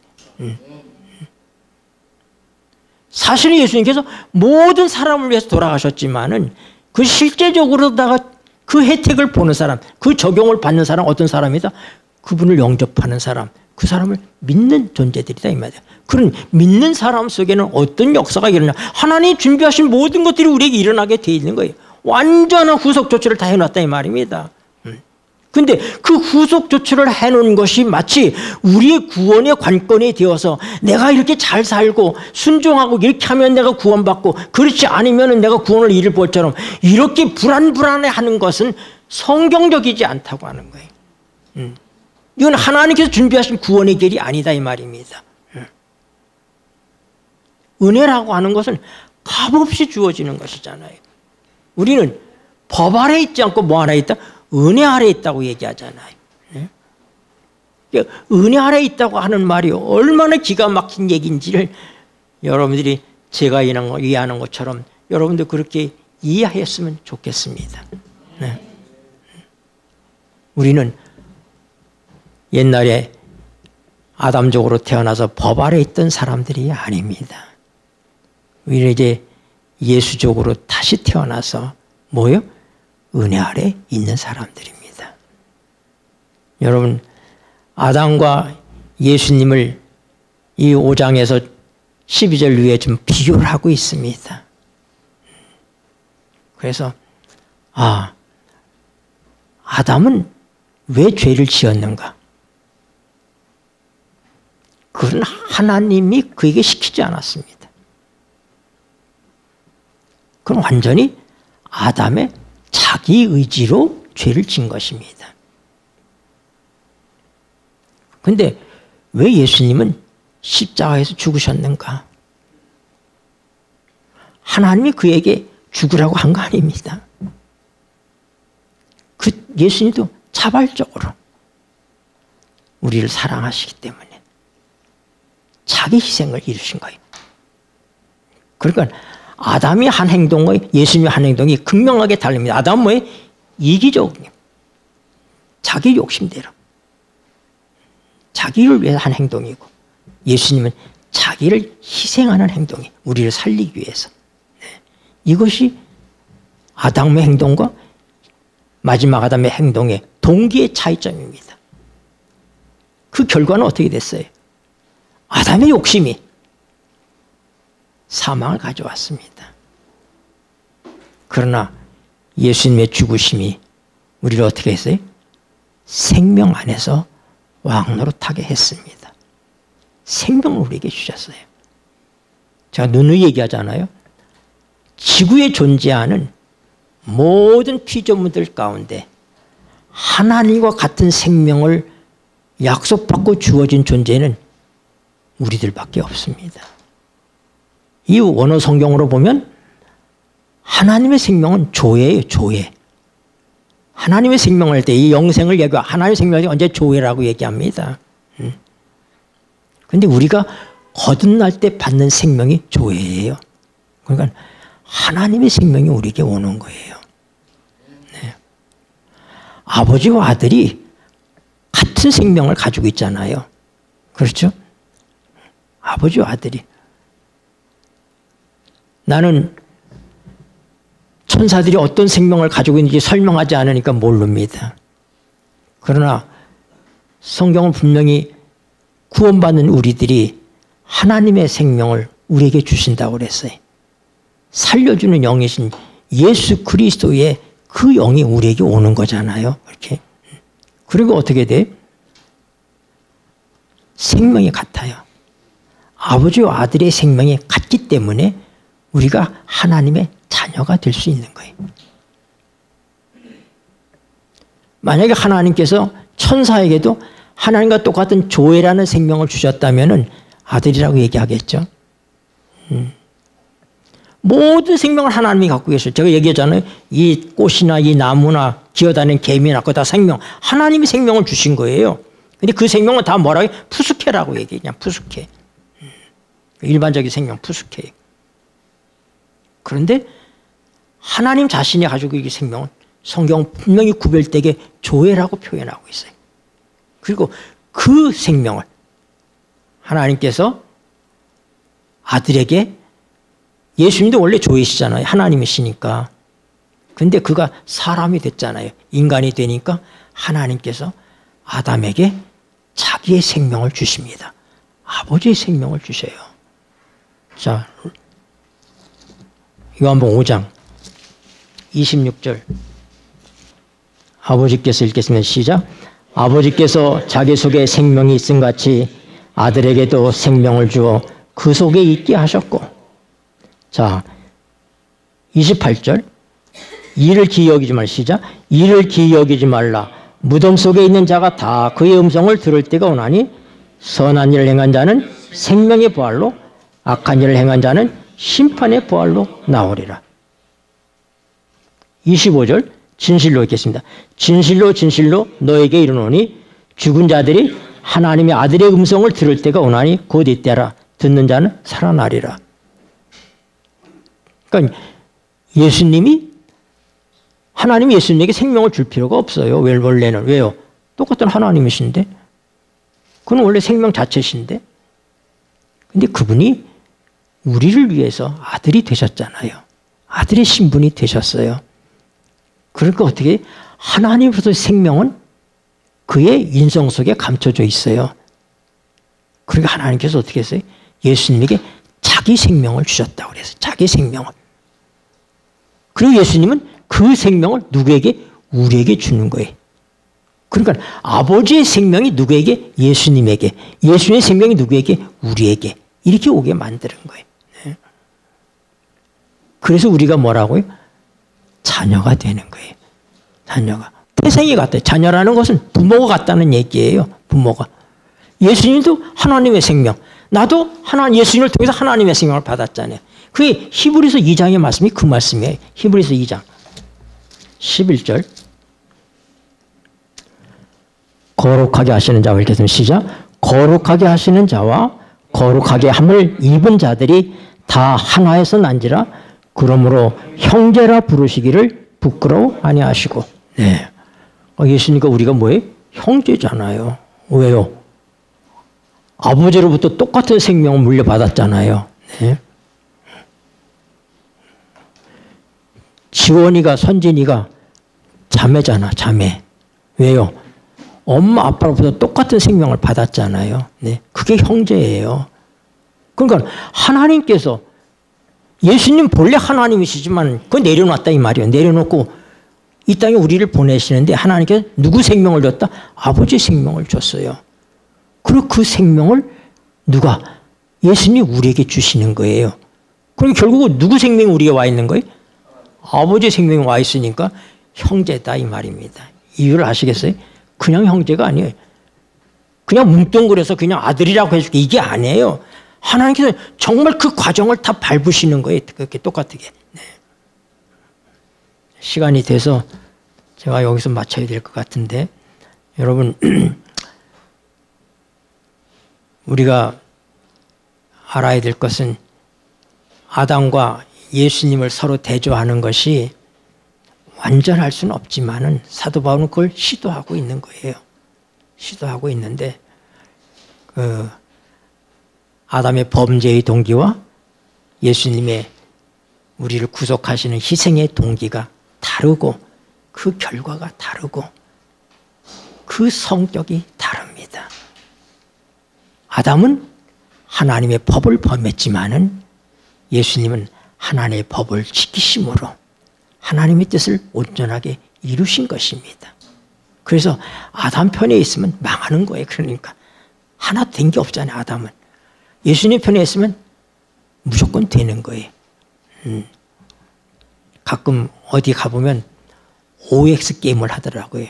사실은 예수님께서 모든 사람을 위해서 돌아가셨지만은 그 실제적으로다가 그 혜택을 보는 사람, 그 적용을 받는 사람 어떤 사람이다? 그분을 영접하는 사람, 그 사람을 믿는 존재들이다 이 말이야. 그런 믿는 사람 속에는 어떤 역사가 일어나? 하나님이 준비하신 모든 것들이 우리에게 일어나게 돼 있는 거예요. 완전한 후속 조치를 다 해놨다 이 말입니다. 근데 그 후속 조치를 해놓은 것이 마치 우리의 구원의 관건이 되어서 내가 이렇게 잘 살고 순종하고 이렇게 하면 내가 구원받고 그렇지 않으면 내가 구원을 잃을 것처럼 이렇게 불안불안해하는 것은 성경적이지 않다고 하는 거예요. 이건 하나님께서 준비하신 구원의 길이 아니다 이 말입니다. 은혜라고 하는 것은 값없이 주어지는 것이잖아요. 우리는 법 아래 있지 않고 뭐 아래 있다? 은혜 아래 있다고 얘기하잖아요. 은혜 아래 있다고 하는 말이 얼마나 기가 막힌 얘기인지를 여러분들이 제가 이해하는 것처럼 여러분도 그렇게 이해했으면 좋겠습니다. 우리는 옛날에 아담족으로 태어나서 법 아래 있던 사람들이 아닙니다. 우리는 이제 예수족으로 다시 태어나서 뭐요? 은혜 아래 있는 사람들입니다. 여러분 아담과 예수님을 이 5장에서 12절 위에 좀 비교를 하고 있습니다. 그래서 아담은 왜 죄를 지었는가? 그건 하나님이 그에게 시키지 않았습니다. 그건 완전히 아담의 자기 의지로 죄를 지은 것입니다. 그런데 왜 예수님은 십자가에서 죽으셨는가? 하나님이 그에게 죽으라고 한 거 아닙니다. 예수님도 자발적으로 우리를 사랑하시기 때문에 자기 희생을 이루신 거예요. 그러니까 아담이 한 행동과 예수님의 한 행동이 극명하게 다릅니다. 아담은 뭐예요? 이기적이에요. 자기 욕심대로. 자기를 위해서 한 행동이고 예수님은 자기를 희생하는 행동이 우리를 살리기 위해서. 네. 이것이 아담의 행동과 마지막 아담의 행동의 동기의 차이점입니다. 그 결과는 어떻게 됐어요? 아담의 욕심이 사망을 가져왔습니다. 그러나 예수님의 죽으심이 우리를 어떻게 했어요? 생명 안에서 왕노릇하게 했습니다. 생명을 우리에게 주셨어요. 제가 누누이 얘기하잖아요. 지구에 존재하는 모든 피조물들 가운데 하나님과 같은 생명을 약속받고 주어진 존재는 우리들밖에 없습니다. 이 원어 성경으로 보면 하나님의 생명은 조예예요. 조예. 하나님의 생명을 할 때 이 영생을 얘기하고 하나님의 생명을 언제 조예라고 얘기합니다. 그런데 우리가 거듭날 때 받는 생명이 조예예요. 그러니까 하나님의 생명이 우리에게 오는 거예요. 네. 아버지와 아들이 같은 생명을 가지고 있잖아요. 그렇죠? 아버지와 아들이. 나는 천사들이 어떤 생명을 가지고 있는지 설명하지 않으니까 모릅니다. 그러나 성경은 분명히 구원받는 우리들이 하나님의 생명을 우리에게 주신다고 그랬어요. 살려주는 영이신 예수 그리스도의 그 영이 우리에게 오는 거잖아요. 이렇게. 그리고 어떻게 돼? 생명이 같아요. 아버지와 아들의 생명이 같기 때문에 우리가 하나님의 자녀가 될 수 있는 거예요. 만약에 하나님께서 천사에게도 하나님과 똑같은 조회라는 생명을 주셨다면 아들이라고 얘기하겠죠. 모든 생명을 하나님이 갖고 계셔요. 제가 얘기했잖아요. 이 꽃이나 이 나무나 기어다니는 개미나 그거 다 생명. 하나님이 생명을 주신 거예요. 근데 그 생명은 다 뭐라고 해요? 푸스케라고 얘기해요. 그냥 푸스케. 일반적인 생명 푸스케. 그런데 하나님 자신이 가지고 있는 생명은 성경은 분명히 구별되게 조회라고 표현하고 있어요. 그리고 그 생명을 하나님께서 아들에게 예수님도 원래 조회시잖아요. 하나님이시니까. 근데 그가 사람이 됐잖아요. 인간이 되니까 하나님께서 아담에게 자기의 생명을 주십니다. 아버지의 생명을 주셔요. 자, 요한복음 5장 26절 아버지께서 읽겠습니다. 시작. 아버지께서 자기 속에 생명이 있음 같이 아들에게도 생명을 주어 그 속에 있게 하셨고. 자, 28절 이를 기이 여기지 말라. 시작. 이를 기이 여기지 말라. 무덤 속에 있는 자가 다 그의 음성을 들을 때가 오나니 선한 일을 행한 자는 생명의 부활로 악한 일을 행한 자는 심판의 부활로 나오리라. 25절 진실로 읽겠습니다. 진실로 진실로 너에게 이르노니 죽은 자들이 하나님의 아들의 음성을 들을 때가 오나니 곧 이때라. 듣는 자는 살아나리라. 그러니까 예수님이 하나님이 예수님에게 생명을 줄 필요가 없어요. 원래는. 왜요? 똑같은 하나님이신데. 그건 원래 생명 자체신데. 근데 그분이 우리를 위해서 아들이 되셨잖아요. 아들의 신분이 되셨어요. 그러니까 어떻게 하나님으로서의 생명은 그의 인성 속에 감춰져 있어요. 그러니까 하나님께서 어떻게 했어요? 예수님에게 자기 생명을 주셨다고 그랬어요. 자기 생명을. 그리고 예수님은 그 생명을 누구에게? 우리에게 주는 거예요. 그러니까 아버지의 생명이 누구에게? 예수님에게. 예수님의 생명이 누구에게? 우리에게. 이렇게 오게 만드는 거예요. 네. 그래서 우리가 뭐라고요? 자녀가 되는 거예요. 자녀가. 태생이 같아요. 자녀라는 것은 부모가 같다는 얘기예요. 부모가. 예수님도 하나님의 생명. 나도 예수님을 통해서 하나님의 생명을 받았잖아요. 그게 히브리서 2장의 말씀이 그 말씀이에요. 히브리서 2장 11절 거룩하게 하시는 자와 이렇게 했으면 시작. 거룩하게 하시는 자와 거룩하게 함을 입은 자들이 다 하나에서 난지라. 그러므로 형제라 부르시기를 부끄러워 아니하시고. 네. 예수님과 우리가 뭐예요? 형제잖아요. 왜요? 아버지로부터 똑같은 생명을 물려받았잖아요. 네. 지원이가 선진이가 자매잖아, 자매. 왜요? 엄마 아빠로부터 똑같은 생명을 받았잖아요. 네. 그게 형제예요. 그러니까 하나님께서 예수님 본래 하나님이시지만 그거 내려놨다 이 말이에요. 내려놓고 이 땅에 우리를 보내시는데 하나님께서 누구 생명을 줬다? 아버지 생명을 줬어요. 그리고 그 생명을 누가? 예수님이 우리에게 주시는 거예요. 그럼 결국은 누구 생명이 우리에 와 있는 거예요? 아버지 생명이 와 있으니까 형제다 이 말입니다. 이유를 아시겠어요? 그냥 형제가 아니에요. 그냥 뭉뚱그려서 그냥 아들이라고 해줄게 이게 아니에요. 하나님께서 정말 그 과정을 다 밟으시는 거예요. 그렇게 똑같게. 네. 시간이 돼서 제가 여기서 마쳐야 될 것 같은데 여러분 우리가 알아야 될 것은 아담과 예수님을 서로 대조하는 것이 완전할 수는 없지만은 사도 바울은 그걸 시도하고 있는 거예요. 시도하고 있는데 아담의 범죄의 동기와 예수님의 우리를 구속하시는 희생의 동기가 다르고 그 결과가 다르고 그 성격이 다릅니다. 아담은 하나님의 법을 범했지만은 예수님은 하나님의 법을 지키심으로 하나님의 뜻을 온전하게 이루신 것입니다. 그래서 아담 편에 있으면 망하는 거예요. 그러니까 하나 된 게 없잖아요. 아담은. 예수님 편에 있으면 무조건 되는 거예요. 가끔 어디 가보면 OX 게임을 하더라고요.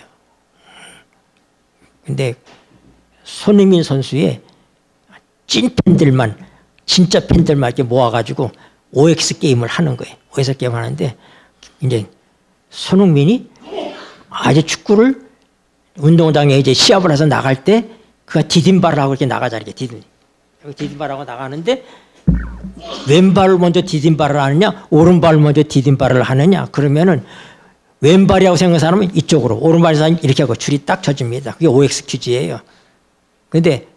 근데 손흥민 선수의 찐 팬들만 진짜 팬들만 이렇게 모아가지고 OX 게임을 하는 거예요. OX 게임 하는데 이제 손흥민이 아주 축구를 운동장에 이제 시합을 해서 나갈 때 그가 디딤발을 하고 이렇게 나가자 이렇게 디딤발을 하고 나가는데 왼발을 먼저 디딤발을 하느냐 오른발을 먼저 디딤발을 하느냐 그러면은 왼발이라고 생각하는 사람은 이쪽으로 오른발의 사람이 이렇게 하고 줄이 딱 쳐집니다. 그게 OX 퀴즈예요. 근데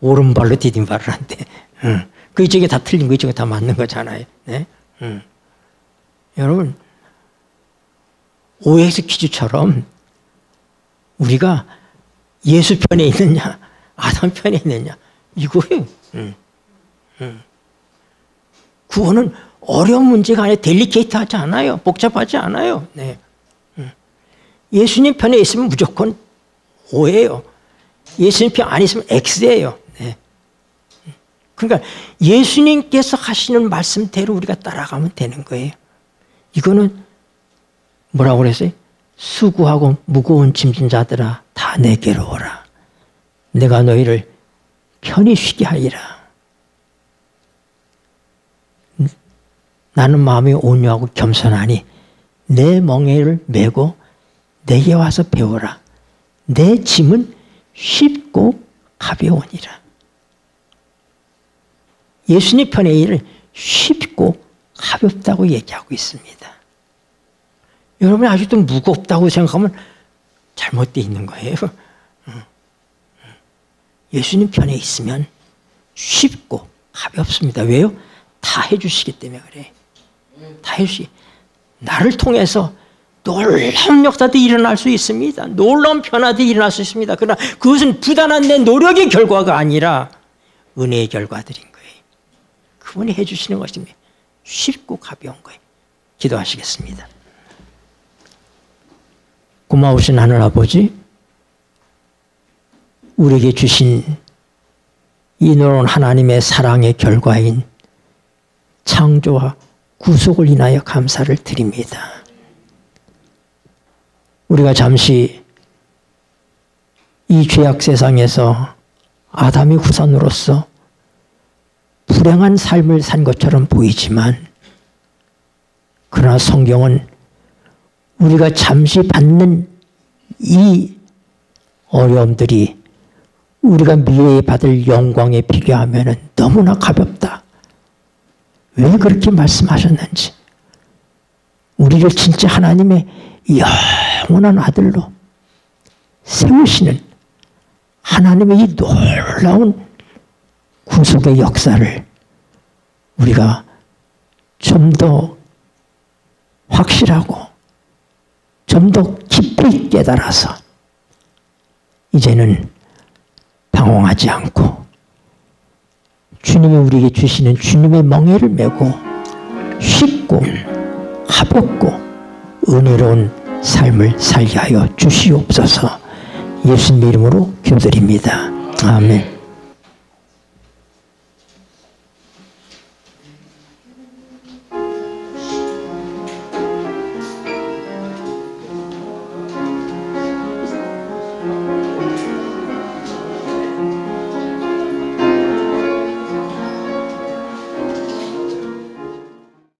오른발로 디딤발을 한대. 그 이쪽에 다 틀린 거 이쪽에 다 맞는 거잖아요. 네? 여러분 OX 퀴즈처럼 우리가 예수 편에 있느냐 아담 편에 있느냐 이거예요. 그거는 어려운 문제가 아니에요. 델리케이트하지 않아요. 복잡하지 않아요. 네. 예수님 편에 있으면 무조건 O예요. 예수님 편 안 있으면 X예요. 네. 그러니까 예수님께서 하시는 말씀대로 우리가 따라가면 되는 거예요. 이거는 뭐라고 그랬어요? 수고하고 무거운 짐진 자들아 다 내게로 오라. 내가 너희를 편히 쉬게 하리라. 나는 마음이 온유하고 겸손하니 내 멍에를 메고 내게 와서 배우라. 내 짐은 쉽고 가벼우니라. 예수님 편의 일을 쉽고 가볍다고 얘기하고 있습니다. 여러분이 아직도 무겁다고 생각하면 잘못되어 있는 거예요. 예수님 편에 있으면 쉽고 가볍습니다. 왜요? 다 해주시기 때문에 그래. 다 해주시기. 나를 통해서 놀라운 역사들이 일어날 수 있습니다. 놀라운 변화들이 일어날 수 있습니다. 그러나 그것은 부단한 내 노력의 결과가 아니라 은혜의 결과들인 거예요. 그분이 해주시는 것입니다. 쉽고 가벼운 거예요. 기도하시겠습니다. 고마우신 하늘아버지, 우리에게 주신 이 놀라운 하나님의 사랑의 결과인 창조와 구속을 인하여 감사를 드립니다. 우리가 잠시 이 죄악 세상에서 아담의 후손으로서 불행한 삶을 산 것처럼 보이지만 그러나 성경은 우리가 잠시 받는 이 어려움들이 우리가 미래에 받을 영광에 비교하면 너무나 가볍다. 왜 그렇게 말씀하셨는지, 우리를 진짜 하나님의 영원한 아들로 세우시는 하나님의 이 놀라운 구속의 역사를 우리가 좀 더 확실하고 좀 더 깊이 깨달아서 이제는 방황하지 않고 주님이 우리에게 주시는 주님의 멍에를 메고 쉽고 가볍고 은혜로운 삶을 살게 하여 주시옵소서. 예수님의 이름으로 기도드립니다. 아멘.